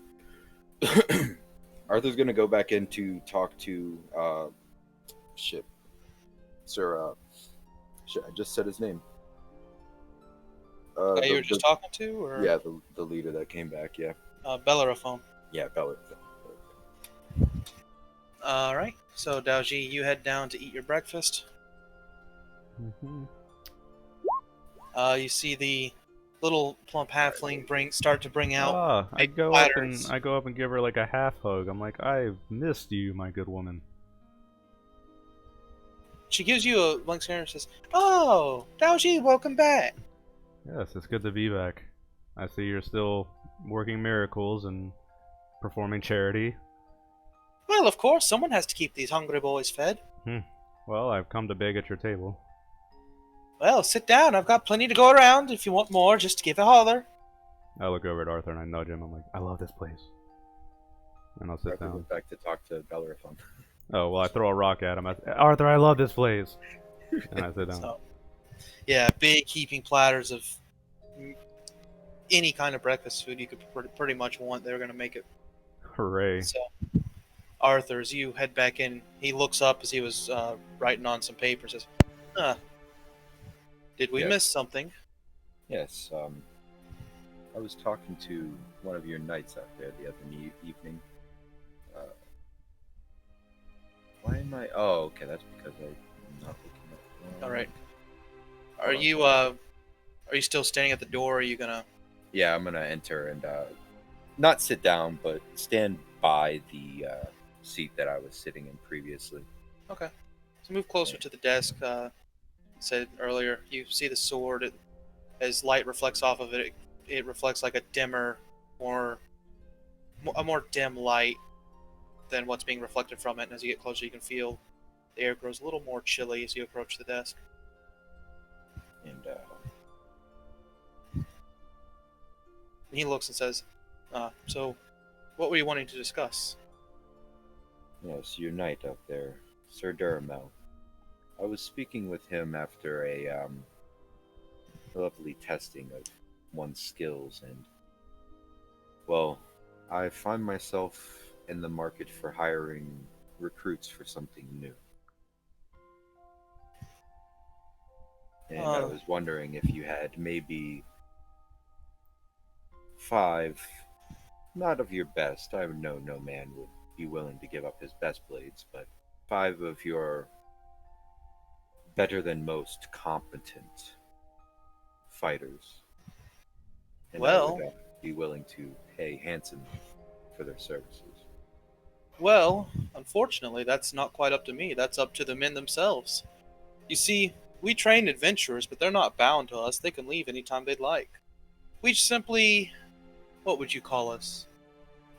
Arthur's gonna go back in to talk to Sir. Shit, I just said his name. You were just talking to, or yeah, the leader that came back. Yeah. Bellerophon. Yeah, Bella. All right. So Daoji, you head down to eat your breakfast. Mm-hmm. You see the little plump halfling start to bring out. I big go platters. up and give her like a half hug. I'm like, I've missed you, my good woman. She gives you a blank stare and says, "Oh, Daoji, welcome back." Yes, it's good to be back. I see you're still working miracles and performing charity. Well, of course, someone has to keep these hungry boys fed. Well, I've come to beg at your table. Well, sit down. I've got plenty to go around. If you want more, just give a holler. I look over at Aurthur and I nudge him. I'm like, I love this place. And I'll sit Arthur down. went back to talk to Bellerophon. Oh, well, I throw a rock at him. Aurthur, I love this place. And I sit down. So, yeah, big heaping platters of any kind of breakfast food you could pretty much want. They're going to make it. Hooray. So, Arthur, as you head back in, he looks up as he was writing on some papers. Says, did we miss something? Yes, I was talking to one of your knights out there the other evening. Why am I? Oh, okay, that's because I'm not looking at. All right. Are you still standing at the door? Or are you gonna? Yeah, I'm gonna enter and not sit down, but stand by the seat that I was sitting in previously. Okay. So move closer to the desk. Said earlier, you see the sword. As light reflects off of it, it reflects like a dimmer, more dim light than what's being reflected from it. And as you get closer, you can feel the air grows a little more chilly as you approach the desk. And he looks and says, "So, what were you wanting to discuss?" yes, your knight up there, Sir Duramel. I was speaking with him after a lovely testing of one's skills, and well, I find myself in the market for hiring recruits for something new. And I Uh, was wondering if you had maybe 5, not of your best. I know no man would be willing to give up his best blades, but 5 of your better than most competent fighters, and I would well, be willing to pay handsomely for their services. well, unfortunately, that's not quite up to me. That's up to the men themselves. You see, we train adventurers, but they're not bound to us. They can leave anytime they'd like. We simply, what would you call us?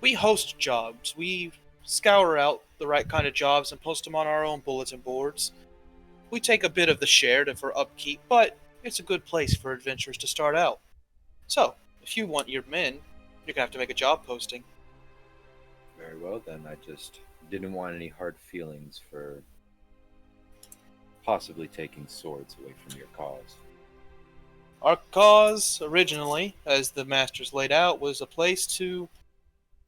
We host jobs. We scour out the right kind of jobs and post them on our own bulletin boards. We take a bit of the share for upkeep, but it's a good place for adventurers to start out. So, if you want your men, you're gonna have to make a job posting. Very well, then. I just didn't want any hard feelings for possibly taking swords away from your cause. Our cause, originally, as the masters laid out, was a place to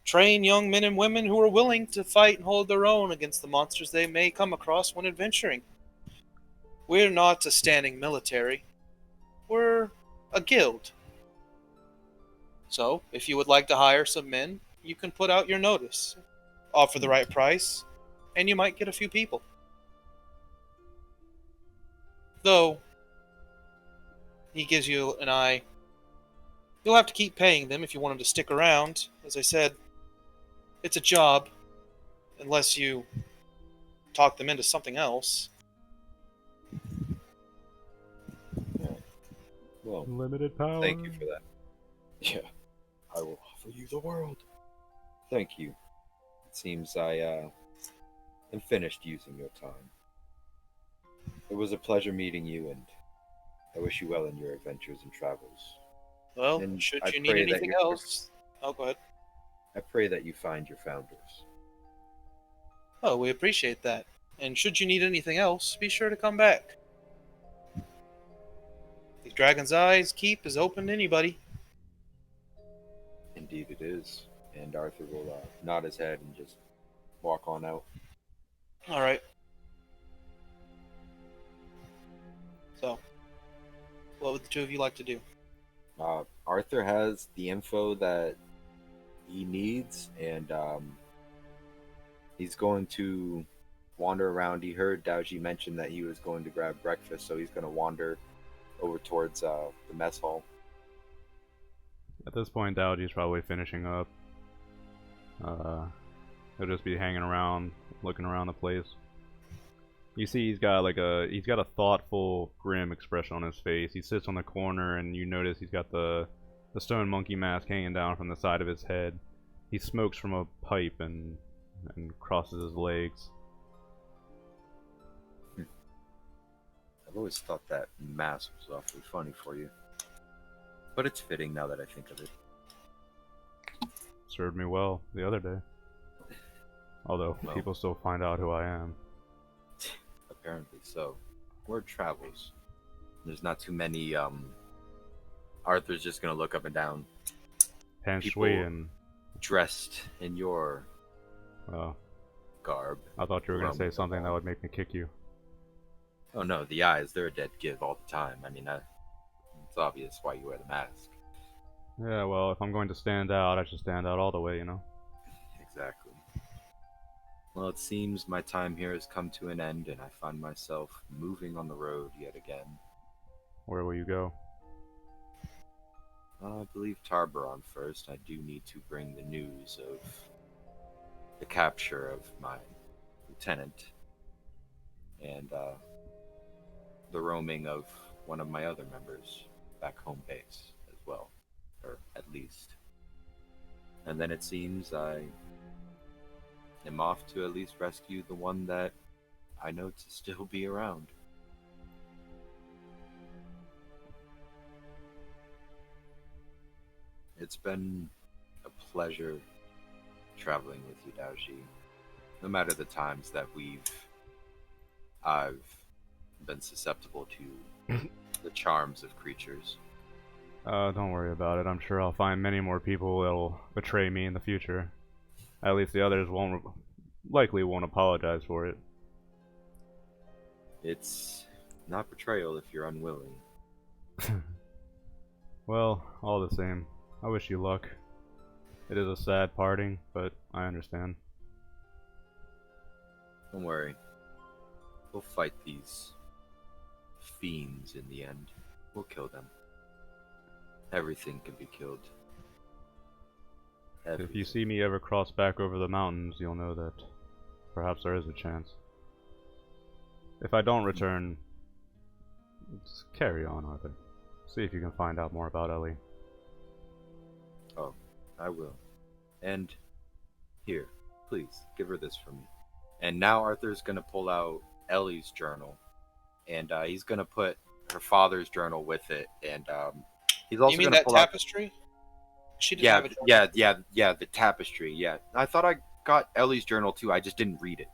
train young men and women who are willing to fight and hold their own against the monsters they may come across when adventuring. We're not a standing military. We're a guild. So, if you would like to hire some men, you can put out your notice, offer the right price, and you might get a few people. Though, he gives you an eye. You'll have to keep paying them if you want them to stick around. As I said, it's a job, unless you talk them into something else. Yeah. Well, Limited power. thank you for that. Yeah, I will offer you the world. Thank you. It seems I am finished using your time. It was a pleasure meeting you, and I wish you well in your adventures and travels. Well, And should I you need pray that anything you else... Oh, go ahead. I pray that you find your founders. Oh, we appreciate that. And should you need anything else, be sure to come back. The Dragon's Eyes Keep is open to anybody. Indeed, it is. And Arthur will nod his head and just walk on out. Alright. So, what would the two of you like to do? Arthur has the info that he needs, and he's going to wander around. He heard Daoji mention that he was going to grab breakfast, so he's going to wander over towards the mess hall. At this point, Daoji's probably finishing up. He'll just be hanging around, looking around the place. You see, he's got a thoughtful, grim expression on his face. He sits on the corner, and you notice he's got the stone monkey mask hanging down from the side of his head. He smokes from a pipe and crosses his legs. I've always thought that mask was awfully funny for you, but it's fitting now that I think of it. Served me well the other day. Although Well, people still find out who I am. apparently so. Word travels. There's not too many. Arthur's just gonna look up and down, Pan people Shui and... dressed in your Oh, garb. I thought you were going to say roaming something that around. would make me kick you. Oh no, the eyes—they're a dead give all the time. I mean, it's obvious why you wear the mask. Yeah, well, if I'm going to stand out, I should stand out all the way, you know? Exactly. Well, it seems my time here has come to an end, and I find myself moving on the road yet again. Where will you go? I believe Tarbaron first. I do need to bring the news of the capture of my lieutenant and the roaming of one of my other members back home base as well, or at least. And then it seems I am off to at least rescue the one that I know to still be around. It's been a pleasure traveling with you, Daoji. No matter the times that I've been susceptible to the charms of creatures. Don't worry about it. I'm sure I'll find many more people that'll betray me in the future. At least the others likely won't apologize for it. It's Not betrayal if you're unwilling. Well, all the same, I wish you luck. It is a sad parting, but I understand. Don't worry. We'll fight these fiends in the end. We'll kill them. Everything can be killed. If you see me ever cross back over the mountains, you'll know that perhaps there is a chance. If I don't return, just carry on, Arthur. See if you can find out more about Ellie. Oh, I will. And here, please, give her this for me. And now Arthur's gonna pull out Ellie's journal, and he's gonna put her father's journal with it, and he's also You mean gonna that pull out. tapestry? She didn't have a journal. Yeah, the tapestry. Yeah, I thought I got Ellie's journal too. I just didn't read it.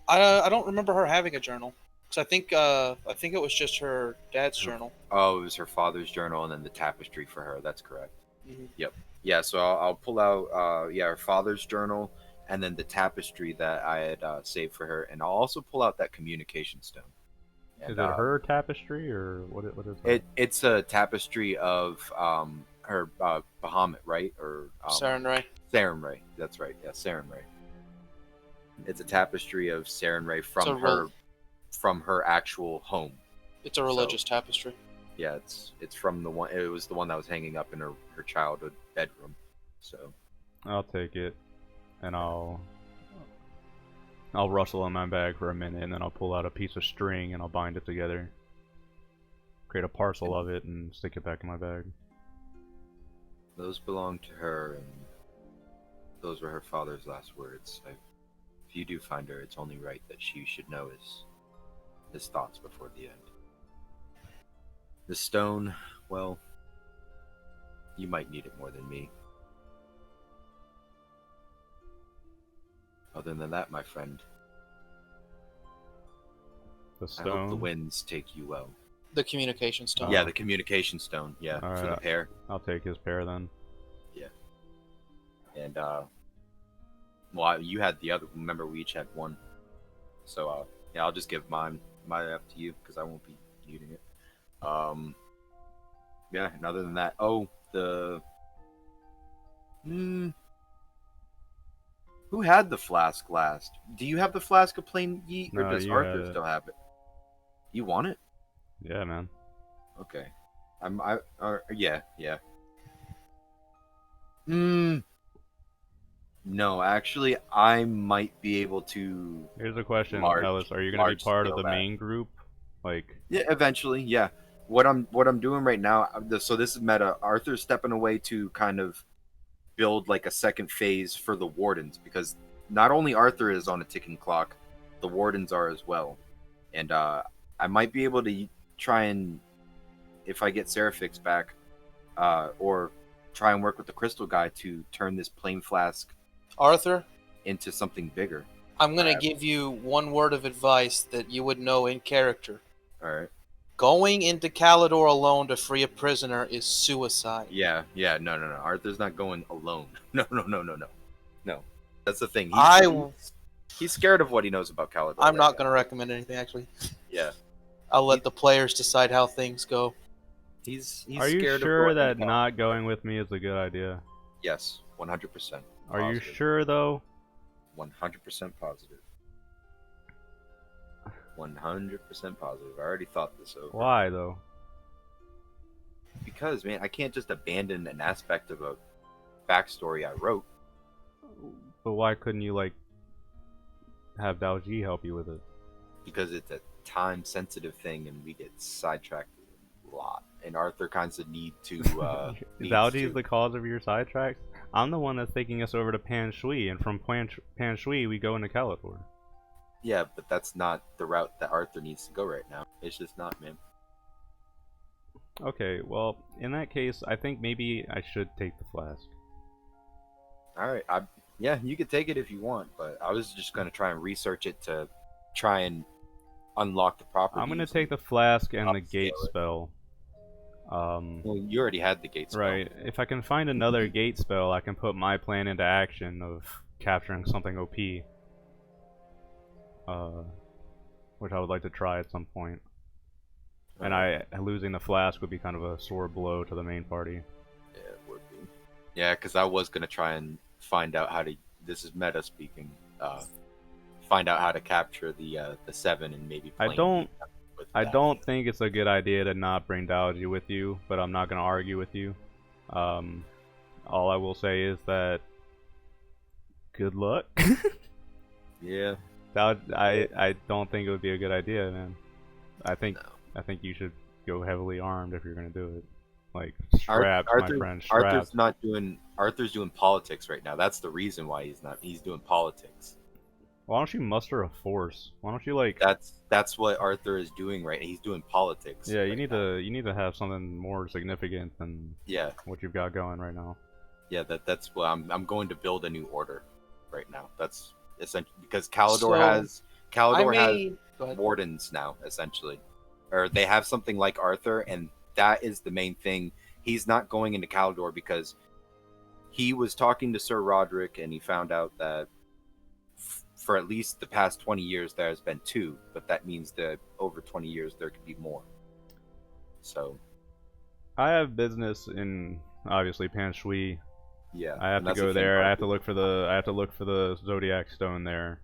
I don't remember her having a journal. Because I think it was just her dad's journal. Oh, it was her father's journal, and then the tapestry for her. That's correct. Mm-hmm. Yep. Yeah, so I'll pull out her father's journal, and then the tapestry that I had saved for her, and I'll also pull out that communication stone. And, Is it her tapestry, or what is it? It's a tapestry of her Bahamut, right? Or Sarenrae. Sarenrae. That's right. Yeah, Sarenrae. It's a tapestry of Sarenrae from her actual home. It's a religious tapestry. Yeah, it's from the one. It was the one that was hanging up in her childhood bedroom. So I'll take it, and I'll rustle in my bag for a minute, and then I'll pull out a piece of string and I'll bind it together. Create a parcel of it and stick it back in my bag. those belong to her, and those were her father's last words. If you do find her, it's only right that she should know his thoughts before the end. The stone, well, you might need it more than me. Other than that, my friend, The I hope the stone. winds take you well. The communication stone. Yeah, the communication stone. Yeah, All for the right. pair. I'll take his pair then. And well, you had the other. Remember, we each had one. So yeah, I'll just give mine up to you because I won't be needing it. Yeah. And other than that, who had the flask last? Do you have the flask of plain yeet, or No, does you had Arthur it. still have it? You want it? Yeah, man. Okay. Yeah. No, actually, I might be able to. Here's a question, Large- Ellis. Are you gonna be large part of scale the that. main group? Like, Yeah, eventually, yeah. What I'm doing right now, so this is meta. Arthur's stepping away to kind of build like a second phase for the wardens, because not only Arthur is on a ticking clock, the wardens are as well. And I might be able to try and, if I get Seraphix back, or try and work with the crystal guy to turn this plain flask Arthur, into something bigger. I'm going to Alright. give you one word of advice that you would know in character. All right. Going into Calidor alone to free a prisoner is suicide. Yeah. No. Arthur's not going alone. No. That's the thing. He's scared of what he knows about Calidor. I'm not going to recommend anything, actually. Yeah. I'll let the players decide how things go. He's are you scared sure of going that to Calidor. not going with me is a good idea? Yes, 100%. Are you Positive. sure though? 100% positive. 100% positive. I already thought this over. Why though? Because, man, I can't just abandon an aspect of a backstory I wrote. But why couldn't you like have Daoji help you with it? Because it's a time-sensitive thing, and we get sidetracked a lot. And Arthur kinds of need to. Daoji is the cause of your sidetracks. I'm the one that's taking us over to Pan Shui, and from Pan Shui we go into Calidor. Yeah, but that's not the route that Arthur needs to go right now. It's just not, man. Okay, well, in that case, I think maybe I should take the flask. All right, yeah, you could take it if you want, but I was just gonna try and research it to try and unlock the properties. I'm gonna take the flask and the upscale gate it. spell. Well, you already had the gate spell. Right. If I can find another gate spell, I can put my plan into action of capturing something OP. Which I would like to try at some point. And losing the flask would be kind of a sore blow to the main party. Yeah, it would be. Yeah, because I was gonna try and find out how to. This is meta speaking. Find out how to capture the 7 and maybe. I don't Daoji. think it's a good idea to not bring Daoji with you, but I'm not gonna argue with you. All I will say is that good luck. Yeah. I don't think it would be a good idea, man. I think No. you should go heavily armed if you're gonna do it. Like straps, my friend, straps. Arthur's doing politics right now. That's the reason why he's not. He's doing politics. Why don't you muster a force? Why don't you like? That's what Arthur is doing right now. He's doing politics. Yeah, you right need to have something more significant than what you've got going right now. Yeah, that's what I'm going to build a new order right now. That's essentially because Calidor has wardens now, essentially, or they have something like Arthur, and that is the main thing. He's not going into Calidor because he was talking to Sir Roderick, and he found out that for at least the past 20 years there has been 2, but that means that over 20 years there could be more. So I have business in obviously Panshui. Yeah, I have to go there. I have to look for the Zodiac Stone there.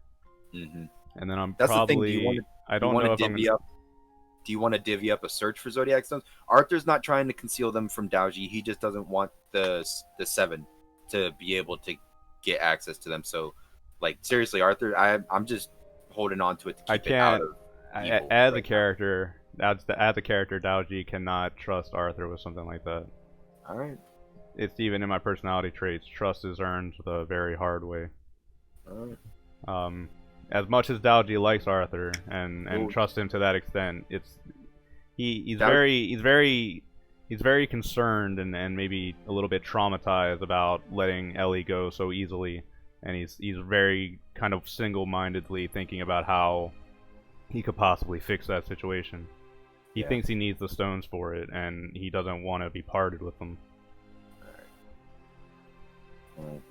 Mm-hmm. And then I'm That's probably. The thing. I don't know if I'm gonna. Do you want to divvy up a search for Zodiac Stones? Arthur's not trying to conceal them from Daoji. He just doesn't want the 7 to be able to get access to them. So, like, seriously, Arthur, I'm just holding on to it to keep it out of evil as right a character, as the character, Daoji cannot trust Arthur with something like that. All right. It's even in my personality traits. Trust is earned the very hard way. All right. As much as Daoji likes Arthur and trusts him to that extent, he's very concerned and maybe a little bit traumatized about letting Ellie go so easily, and he's very kind of single-mindedly thinking about how he could possibly fix that situation. He thinks he needs the stones for it, and he doesn't want to be parted with them. Well,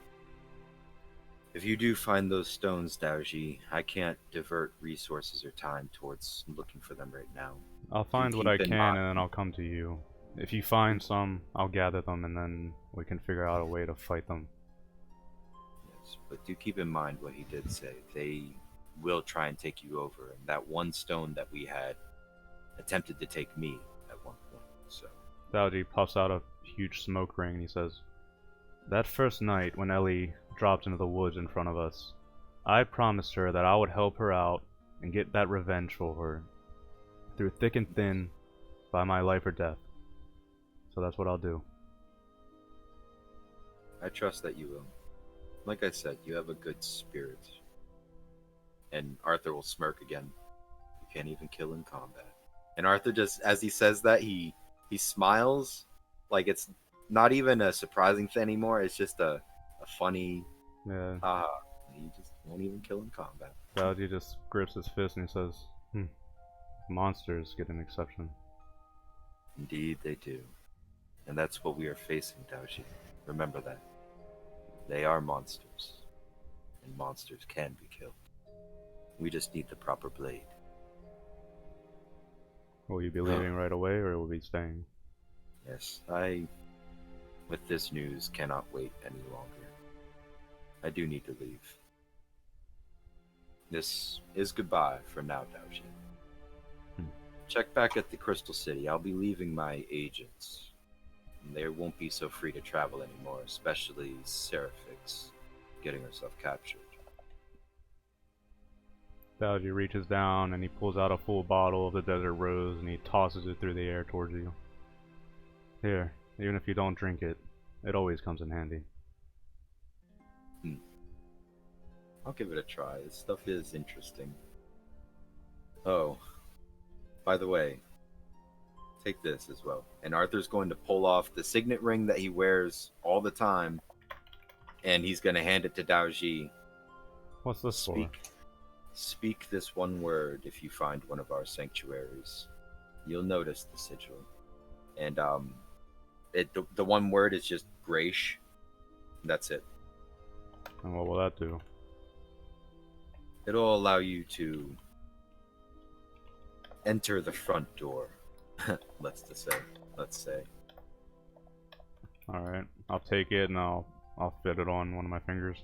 if you do find those stones, Daoji, I can't divert resources or time towards looking for them right now. I'll find what I can and then I'll come to you. If you find some, I'll gather them and then we can figure out a way to fight them. Yes, but do keep in mind what he did say. They will try and take you over, and that one stone that we had attempted to take me at one point, so... Daoji puffs out a huge smoke ring and he says, "That first night when Ellie dropped into the woods in front of us, I promised her that I would help her out and get that revenge for her, through thick and thin, by my life or death. So that's what I'll do." I trust that you will. Like I said, you have a good spirit. And Arthur will smirk again. You can't even kill in combat. And Arthur just, as he says that, he smiles like it's not even a surprising thing anymore. It's just a funny, he just won't even kill in combat. Daoji just grips his fist and he says, "Monsters get an exception." Indeed they do. And that's what we are facing, Daoji. Remember that. They are monsters. And monsters can be killed. We just need the proper blade. Will you be leaving right away or will you be staying? Yes, I, with this news, cannot wait any longer. I do need to leave. This is goodbye for now, Daoji. Check back at the Crystal City. I'll be leaving my agents. They won't be so free to travel anymore, especially Seraphix getting herself captured. Daoji reaches down and he pulls out a full bottle of the Desert Rose and he tosses it through the air towards you. Here, even if you don't drink it, it always comes in handy. I'll give it a try. This stuff is interesting. Oh, by the way, take this as well. And Arthur's going to pull off the signet ring that he wears all the time, and he's going to hand it to Daoji. What's this for? Speak this one word if you find one of our sanctuaries. You'll notice the sigil. And the one word is just Graish. That's it. And what will that do? It'll allow you to enter the front door Let's say. Alright, I'll take it and I'll fit it on one of my fingers.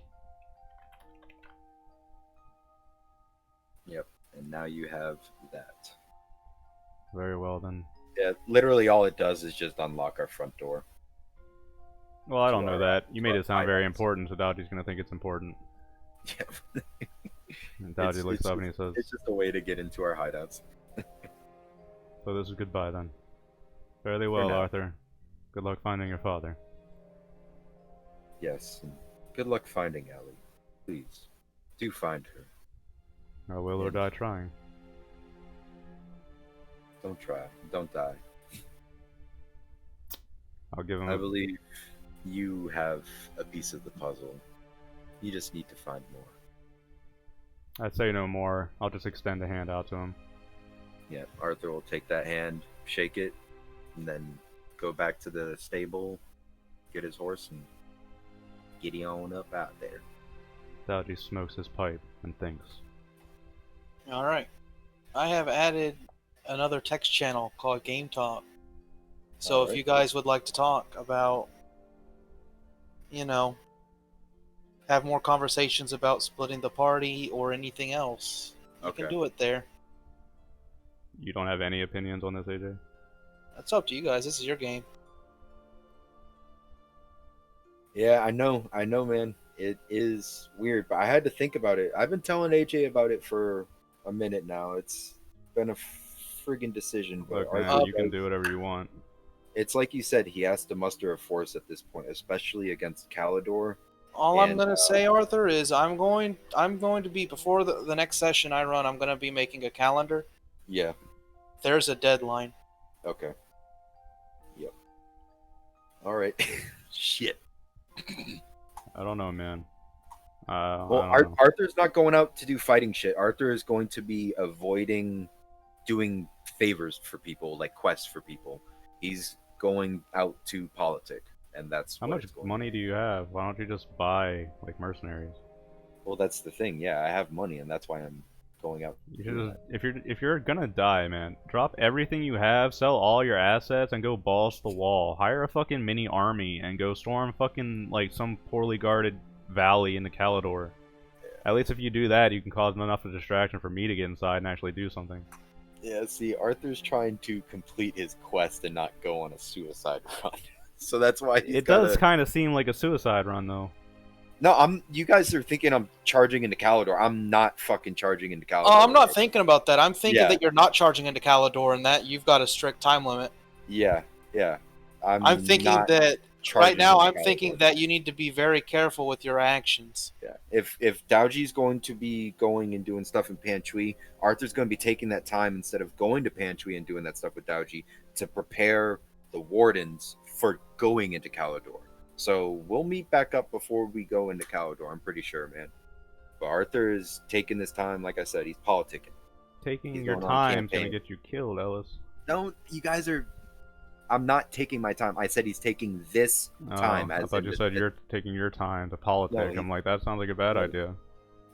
Yep. And now you have that. Very well then. Yeah, literally all it does is just unlock our front door. Well, I don't To know our, that. You to made our it sound very hideouts. important, so Daoji's gonna think it's important. Yeah. And Daoji looks up and he says, It's just a way to get into our hideouts. so this is goodbye then. Fairly well, now. Arthur. Good luck finding your father. Yes. And good luck finding Ellie. Please, do find her. I will or And die trying. don't try. Don't die. I'll give him I a... believe you have a piece of the puzzle. You just need to find more. I'd say no more. I'll just extend a hand out to him. Yeah, Arthur will take that hand, shake it, and then go back to the stable, get his horse, and giddy on up out there. Daoji smokes his pipe and thinks. All right. I have added another text channel called Game Talk. So if Alright. you guys would like to talk about, have more conversations about splitting the party or anything else, you can Okay. do it there. You don't have any opinions on this, AJ? That's up to you guys. This is your game. Yeah, I know, man. It is weird, but I had to think about it. I've been telling AJ about it for a minute now. It's been a friggin' decision, but Look, man, Arthur you can does- do whatever you want. It's like you said, he has to muster a force at this point, especially against Calidor. All I'm And, gonna say, Arthur, is I'm going to be before the next session I run. I'm gonna be making a calendar. Yeah. There's a deadline. Okay. Yep. All right. Shit. I don't know, man. Well, I don't know. Arthur's not going out to do fighting shit. Arthur is going to be avoiding doing favors for people, like quests for people. He's going out to politic, and that's How what much it's going money do you have? Why don't you just buy, like, mercenaries? Well, that's the thing. Yeah, I have money, and that's why I'm going out. You should just, if you're gonna die, man, drop everything you have, sell all your assets, and go balls to the wall. Hire a fucking mini army and go storm fucking like some poorly guarded valley in the Calidor. At least if you do that, you can cause enough of a distraction for me to get inside and actually do something. Yeah, see, Arthur's trying to complete his quest and not go on a suicide run. So that's why he's It does kind of seem like a suicide run, though. No, you guys are thinking I'm charging into Calidor. I'm not fucking charging into Calidor. Oh, I'm not thinking about that. I'm thinking Yeah. that you're not charging into Calidor and that you've got a strict time limit. Yeah. I'm thinking not that right charging now. into I'm thinking Calidor. that you need to be very careful with your actions. Yeah. If Daoji's going to be going and doing stuff in Panchui, Arthur's going to be taking that time instead of going to Panchui and doing that stuff with Daoji to prepare the wardens for going into Calidor. So we'll meet back up before we go into Calidor, I'm pretty sure, man. But Arthur is taking this time, like I said, he's politicking. Taking He's your going on time's gonna campaign. get you killed, Ellis. No, you guys are. I'm not taking my time. I said he's taking this time. I As thought in you the- said you're taking your time to politic. No, I'm like, that sounds like a bad no. idea.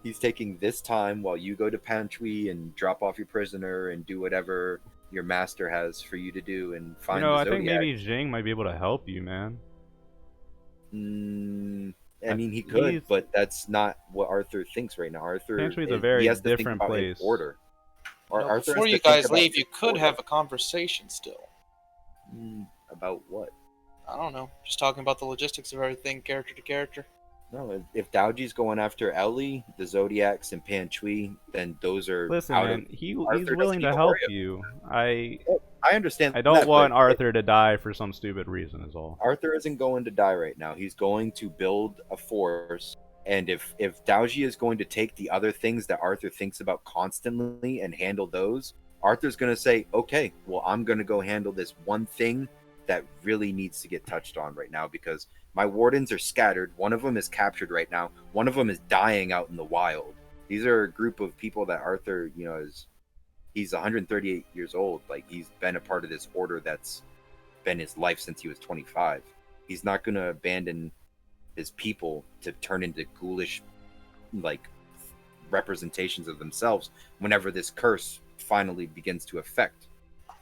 He's taking this time while you go to Panchui and drop off your prisoner and do whatever your master has for you to do and find You know, the I think Zodiac. maybe Jing might be able to help you, man. I mean, he could, he's- but that's not what Arthur thinks right now. Arthur Panchui is a he very has to think different about his place. order. Or No, Arthur has before to you think guys about leave, his you could order. have a conversation still. About what? I don't know. Just talking about the logistics of everything, character to character. No, if Daoji's going after Ellie, the Zodiacs, and Panchui, then those are Listen, out man, of. he's Arthur doesn't willing need to to help worry about you. I understand. I don't that, want but Arthur to die for some stupid reason, is all. Arthur isn't going to die right now. He's going to build a force, and if Daoji is going to take the other things that Arthur thinks about constantly and handle those, Arthur's going to say, "Okay, well, I'm going to go handle this one thing that really needs to get touched on right now because my wardens are scattered. One of them is captured right now. One of them is dying out in the wild. These are a group of people that Arthur, he's 138 years old. Like, he's been a part of this order that's been his life since he was 25. He's not going to abandon his people to turn into ghoulish, like, representations of themselves whenever this curse finally begins to affect.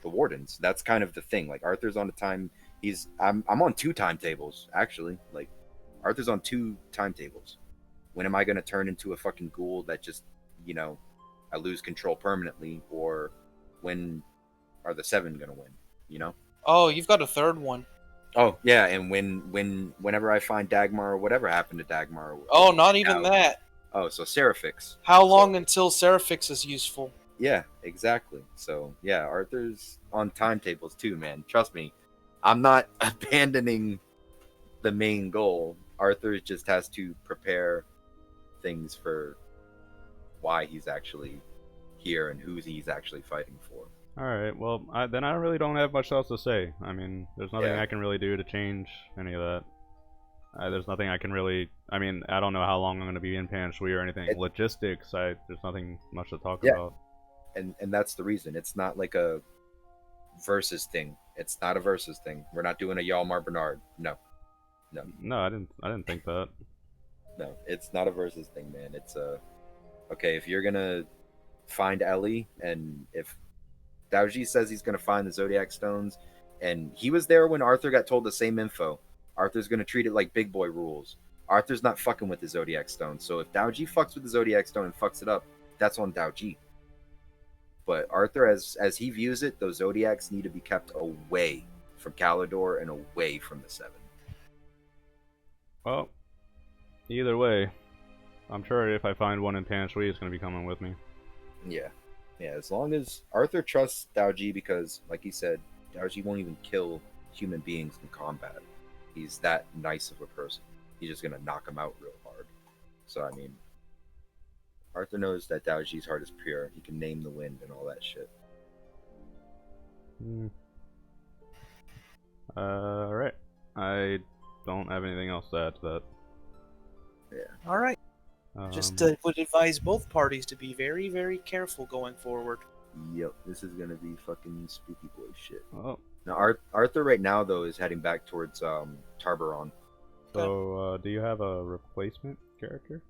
the wardens. That's kind of the thing. Like Arthur's on a time. I'm on 2 timetables actually. Like Arthur's on 2 timetables. When am I gonna turn into a fucking ghoul that just, I lose control permanently, or when are the 7 gonna win? Oh, you've got a third one. Oh yeah, and whenever I find Dagmar, or whatever happened to Dagmar. Oh, not even that. Oh, so Seraphix. How long until Seraphix is useful? Yeah, exactly. So yeah, Arthur's on timetables too, man. Trust me, I'm not abandoning the main goal. Arthur just has to prepare things for why he's actually here and who he's actually fighting for. Alright, well, then I really don't have much else to say. I mean, there's nothing Yeah. I can really do to change any of that. There's nothing I can really... I mean, I don't know how long I'm going to be in Pan Shui or anything. Logistics, there's nothing much to talk about. And that's the reason. It's not like a versus thing. It's not a versus thing. We're not doing a Yalmar Bernard. No. No, I didn't think that. No, it's not a versus thing, man. It's okay, if you're gonna find Ellie, and if Daoji says he's gonna find the Zodiac Stones, and he was there when Arthur got told the same info, Arthur's gonna treat it like big boy rules. Arthur's not fucking with the Zodiac Stone, so if Daoji fucks with the Zodiac Stone and fucks it up, that's on Daoji. But Arthur, as he views it, those Zodiacs need to be kept away from Calidor and away from the 7. Well, either way, I'm sure if I find one in Pan Shui, it's going to be coming with me. Yeah, as long as Arthur trusts Daoji, because, like he said, Daoji won't even kill human beings in combat. He's that nice of a person. He's just gonna knock him out real hard. So, I mean, Arthur knows that Daoji's heart is pure. He can name the wind and all that shit. Alright. I don't have anything else to add to that. Yeah. All right. Just would advise both parties to be very, very careful going forward. Yep, this is gonna be fucking spooky boy shit. Oh. Now, Arthur right now, though, is heading back towards Tarbaron. So, do you have a replacement character?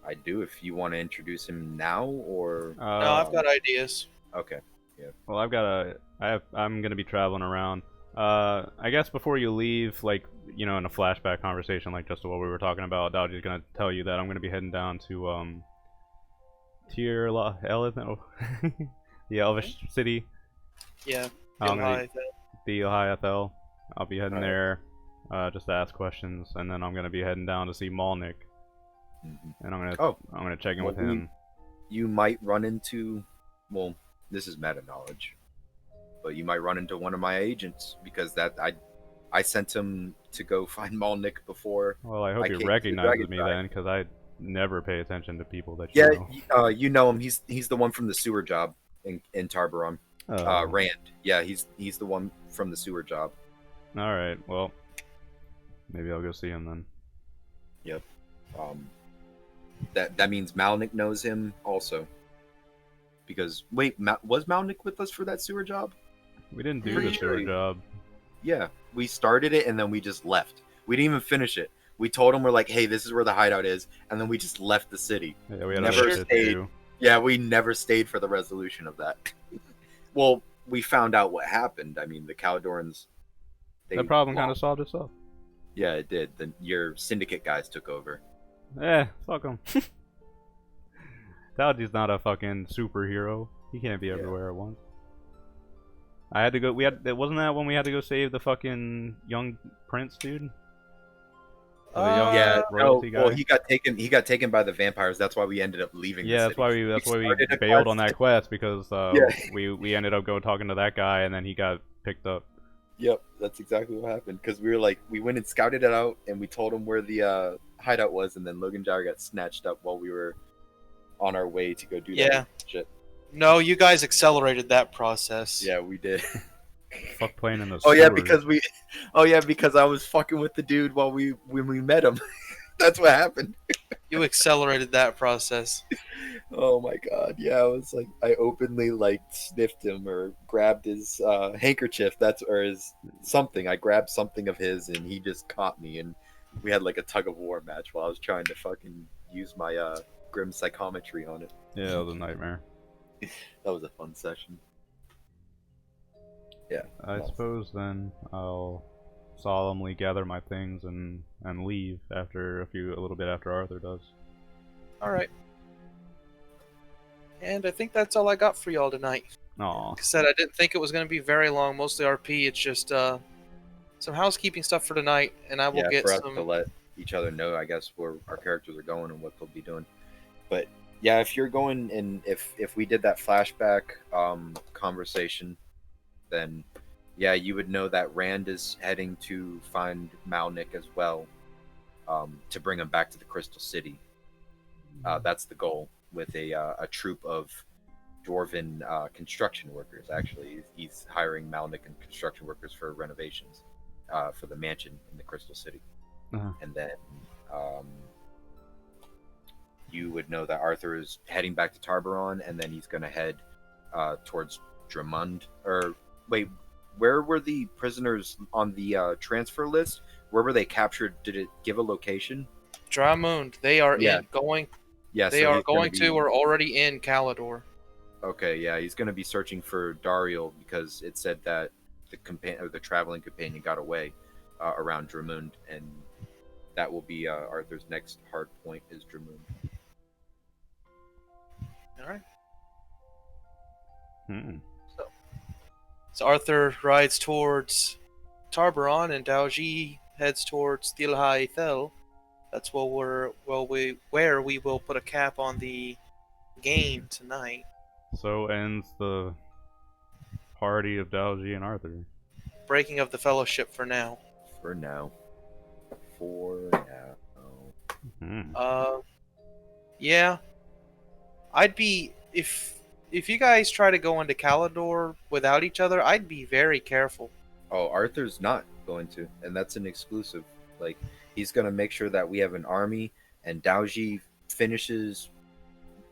I do, if you want to introduce him now, or... No, I've got ideas. Okay, yeah. Well, I'm gonna be traveling around. I guess before you leave, like, in a flashback conversation, like just what we were talking about, Daoji's gonna tell you that I'm gonna be heading down to, the Elvish city. Yeah, the Ethel. I'll be heading there, just to ask questions, and then I'm gonna be heading down to see Malnik. And I'm gonna check in with him. You might run into, well, this is meta knowledge, but you might run into one of my agents, because I sent him to go find Malnik before. Well, I hope he recognizes me then, because I never pay attention to people that you know. Yeah, you know him. He's the one from the sewer job in Tarbaron. Rand. Yeah, he's the one from the sewer job. All right. Well, maybe I'll go see him then. Yep. That means Malnik knows him also. Because wait, was Malnik with us for that sewer job? We didn't do the sewer job. Yeah, we started it and then we just left. We didn't even finish it. We told him, we're like, hey, this is where the hideout is, and then we just left the city. Yeah, we had never shit stayed. to do. Yeah, we never stayed for the resolution of that. Well, we found out what happened. I mean, the Caledorans... The problem kind of solved itself. Yeah, it did. Your syndicate guys took over. Fuck him. Daoji's not a fucking superhero. He can't be everywhere at once. I had to go. Wasn't that when we had to go save the fucking young prince dude? Royalty guy? Well, he got taken by the vampires. That's why we ended up leaving. Yeah, that's why we bailed on that quest, because we ended up talking to that guy, and then he got picked up. Yep, that's exactly what happened. Because we were like, we went and scouted it out, and we told him where the hideout was, and then Logan Jar got snatched up while we were on our way to go do that shit. No, you guys accelerated that process. Yeah, we did. Fuck playing in the because I was fucking with the dude when we met him. That's what happened. You accelerated that process. Oh my god, yeah, I was like, I openly sniffed him or grabbed his handkerchief, or his something. I grabbed something of his and he just caught me, and we had like a tug of war match while I was trying to fucking use my grim psychometry on it. Yeah, it was a nightmare. That was a fun session. Yeah. I no. suppose then I'll solemnly gather my things and leave after a little bit after Arthur does. All right. And I think that's all I got for y'all tonight. Aw. Like I said, I didn't think it was going to be very long, mostly RP. It's just some housekeeping stuff for tonight, and I will Yeah, get for us to some. let each other know, I guess, where our characters are going and what they'll be doing. But yeah, if you're going and if we did that flashback conversation, then yeah, you would know that Rand is heading to find Malnik as well, to bring him back to the Crystal City. That's the goal with a troop of dwarven construction workers. Actually, he's hiring Malnik and construction workers for renovations for the mansion in the Crystal City. Uh-huh. And then um, you would know that Arthur is heading back to Tarbaron, and then he's going to head towards Drummond. Or wait, where were the prisoners on the transfer list? Where were they captured? Did it give a location? Dramund. They are Yeah. in going. Yeah, They so are he's going going to to be or already in Calador. okay. Yeah, he's going to be searching for Dariel because it said that the traveling companion got away around Drummond, and that will be Arthur's next hard point is Drummond. All right. Hmm. So Arthur rides towards Tarbaron, and Daoji heads towards Thilhai Thel. That's where we will put a cap on the game tonight. So ends the party of Daoji and Arthur. Breaking of the fellowship for now. For now. For now. Hmm. Yeah. I'd be if you guys try to go into Calador without each other, I'd be very careful. Oh, Arthur's not going to, and that's an exclusive. Like, he's going to make sure that we have an army, and Daoji finishes.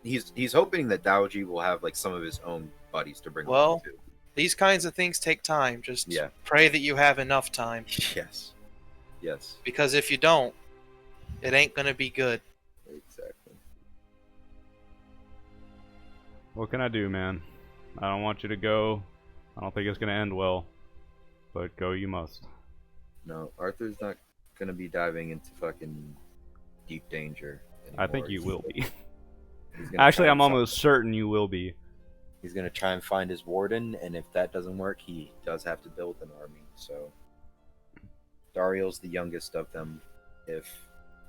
He's hoping that Daoji will have like some of his own buddies to bring along Well, too. these kinds of things take time. Just Yeah. pray that you have enough time. Yes. Yes. Because if you don't, it ain't gonna be good. Exactly. What can I do, man? I don't want you to go. I don't think it's gonna end well. But go you must. No, Arthur's not going to be diving into fucking deep danger anymore. I think you will be. He's gonna Actually, try I'm and almost certain you will be. He's going to try and find his warden, and if that doesn't work, he does have to build an army. So Dariel's the youngest of them. If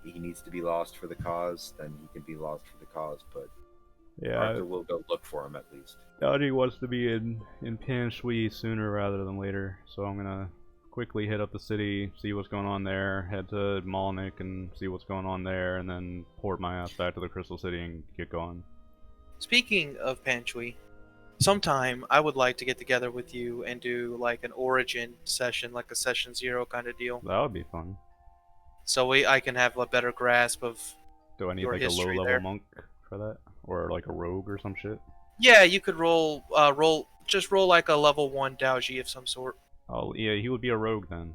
he needs to be lost for the cause, then he can be lost for the cause, but Yeah, Arthur will go look for him at least. Daoji wants to be in Pan Shui sooner rather than later, so I'm gonna quickly hit up the city, see what's going on there, head to Malnik and see what's going on there, and then port my ass back to the Crystal City and get going. Speaking of Panchui, sometime I would like to get together with you and do like an origin session, like a session 0 kind of deal. That would be fun. So I can have a better grasp of Do I need your like a history low-level there. monk for that? Or like a rogue or some shit? Yeah, you could roll like a level 1 Daoji of some sort. Oh, yeah, he would be a rogue then.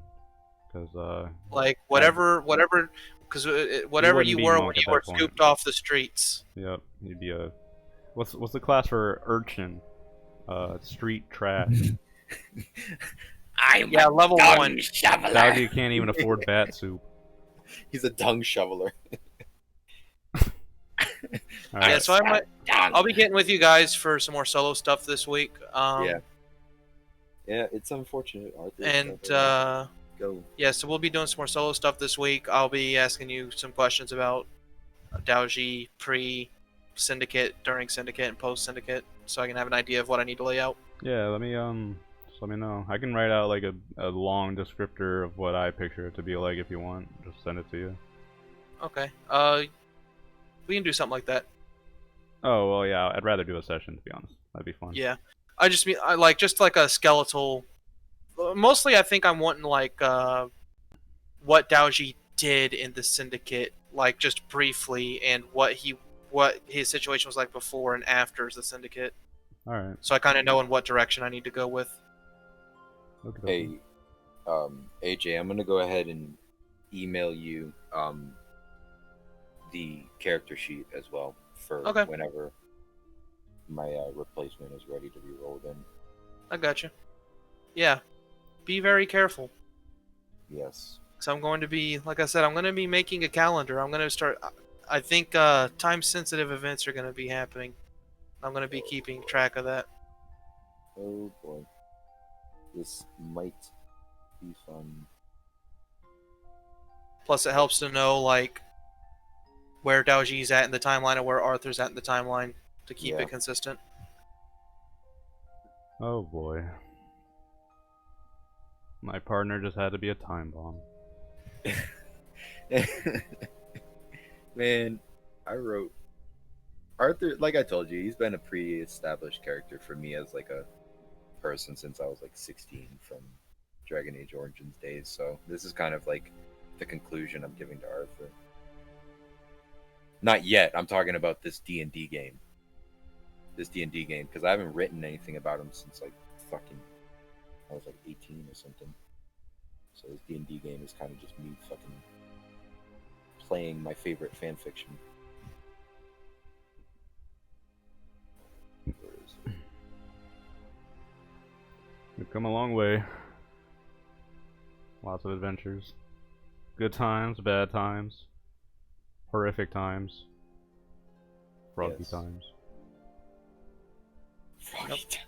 Because, Like whatever, because whatever wouldn't you be were monk when at you were that point. scooped off the streets. yep, he'd be a... What's the class for urchin? Street trash. Yeah, level 1. Daoji can't even afford bat soup. He's a dung shoveler. Alright. Yeah, so I'll be getting with you guys for some more solo stuff this week. Yeah, it's unfortunate. Arthur's And gotta go. yeah, so we'll be doing some more solo stuff this week. I'll be asking you some questions about Daoji pre-syndicate, during syndicate, and post-syndicate, so I can have an idea of what I need to lay out. Yeah, just let me know. I can write out like a long descriptor of what I picture it to be like if you want. Just send it to you. Okay. We can do something like that. Oh, well, yeah, I'd rather do a session, to be honest. That'd be fun. Yeah. I just mean I like just like a skeletal. Mostly, I think I'm wanting like what Daoji did in the syndicate, like just briefly, and what his situation was like before and after the syndicate. Alright. So I kind of know in what direction I need to go with. Okay. Hey, AJ, I'm gonna go ahead and email you the character sheet as well for Okay. whenever my replacement is ready to be rolled in. I got you. Yeah, be very careful. Yes. So I'm going to be, like I said, I'm going to be making a calendar. I'm going to start. I think time-sensitive events are going to be happening. I'm going to be keeping track of that. Oh boy. This might be fun. Plus, it helps to know like where Daoji's at in the timeline and where Arthur's at in the timeline to keep Yeah. it consistent. Oh boy. My partner just had to be a time bomb. Man, I wrote Arthur, like I told you, he's been a pre-established character for me as like a person since I was like 16 from Dragon Age Origins days. So this is kind of like the conclusion I'm giving to Arthur. Not yet. I'm talking about this D&D game. This D&D game, because I haven't written anything about him since like fucking I was like 18 or something. So this D&D game is kind of just me fucking playing my favorite fan fiction. Where is it? We've come a long way. Lots of adventures. Good times, bad times. Horrific times. Froggy Yes. times. Froggy times.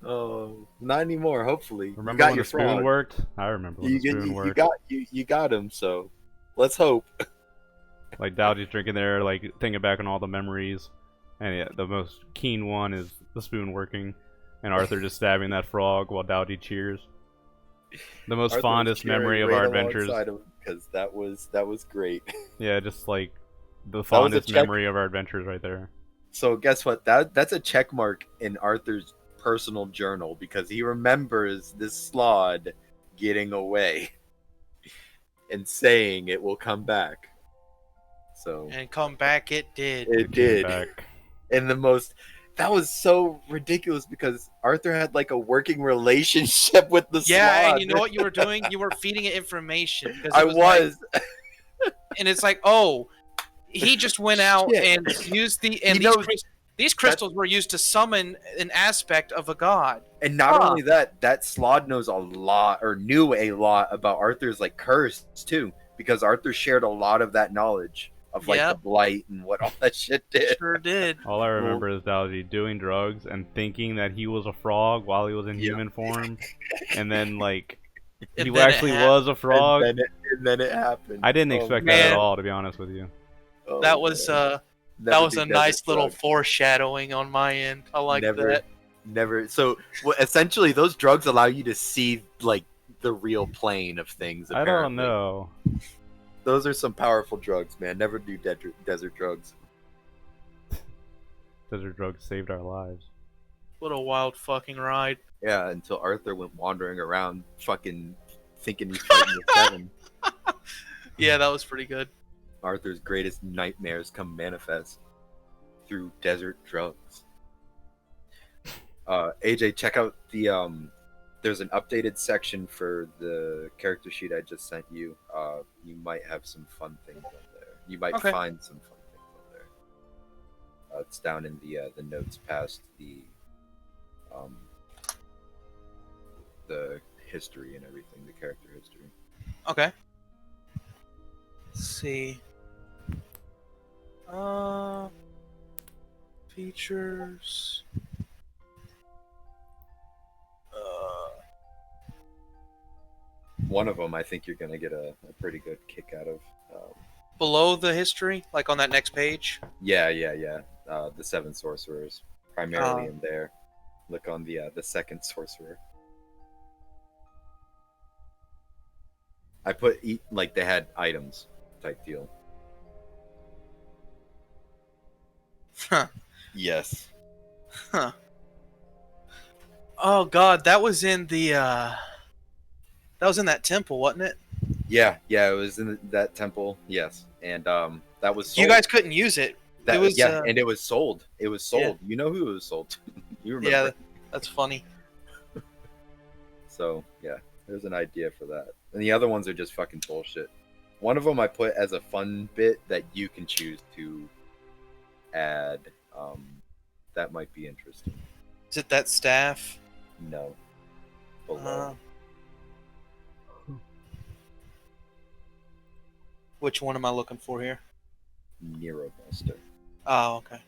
Oh, not anymore. Hopefully, Remember you got when your the spoon frog. worked? I remember when the spoon worked. You got him. So let's hope. Like Daoji's drinking there, like thinking back on all the memories, and yeah, the most keen one is the spoon working, and Arthur just stabbing that frog while Daoji cheers. The most Arthur was fondest cheering memory of right our adventures. because that was great. Yeah, just like the was a fondest check. memory of our adventures right there. So guess what? That's a check mark in Arthur's personal journal because he remembers this slod getting away and saying it will come back. So And come back, it did. it Came did. back. And that was so ridiculous because Arthur had like a working relationship with the Yeah, slod. and you know what you were doing? You were feeding it information. 'Cause I it was. like- and it's like, oh, he just went out Shit. and used the and He these, knows- these crystals were used to summon an aspect of a god. And not Huh. only that slod knows a lot or knew a lot about Arthur's like curse too, because Arthur shared a lot of that knowledge of like Yep. the blight and what all that shit did. Sure did. All I remember is Daoji doing drugs and thinking that he was a frog while he was in Yeah. human form, and then like And he then it actually happened. was a frog. And then it happened. I didn't Oh, expect that man. at all, to be honest with you. oh, That was man. that Never was do a desert nice little drugs. foreshadowing on my end. I like Never- that. Never. So essentially, those drugs allow you to see like the real plane of things. I Apparently. don't know. Those are some powerful drugs, man. Never do desert drugs. Desert drugs saved our lives. What a wild fucking ride. Yeah, until Arthur went wandering around, fucking thinking he's fighting the Seven. Yeah, that was pretty good. Arthur's greatest nightmares come manifest through desert drugs. AJ, check out the there's an updated section for the character sheet I just sent you. You might have some fun things on there. You might Okay. find some fun things on there. It's down in the notes past the history and everything, the character history. Okay. Let's see. Features. One of them, I think you're gonna get a pretty good kick out of. Below the history, like on that next page. Yeah. The Seven Sorcerers, primarily Oh. in there. Look on the second sorcerer. I put like they had items type deal. Huh. Yes. Huh. Oh god, that was in the that was in that temple, wasn't it? Yeah. It was in that temple. Yes, and that was sold. You guys couldn't use it. That it was and it was sold. It was sold. You know who it was sold to. You remember? yeah, that's funny. So yeah, there's an idea for that. And the other ones are just fucking bullshit. One of them I put as a fun bit that you can choose to add. That might be interesting. Is it that staff? No. Below. Which one am I looking for here? Neurobuster. Oh, okay.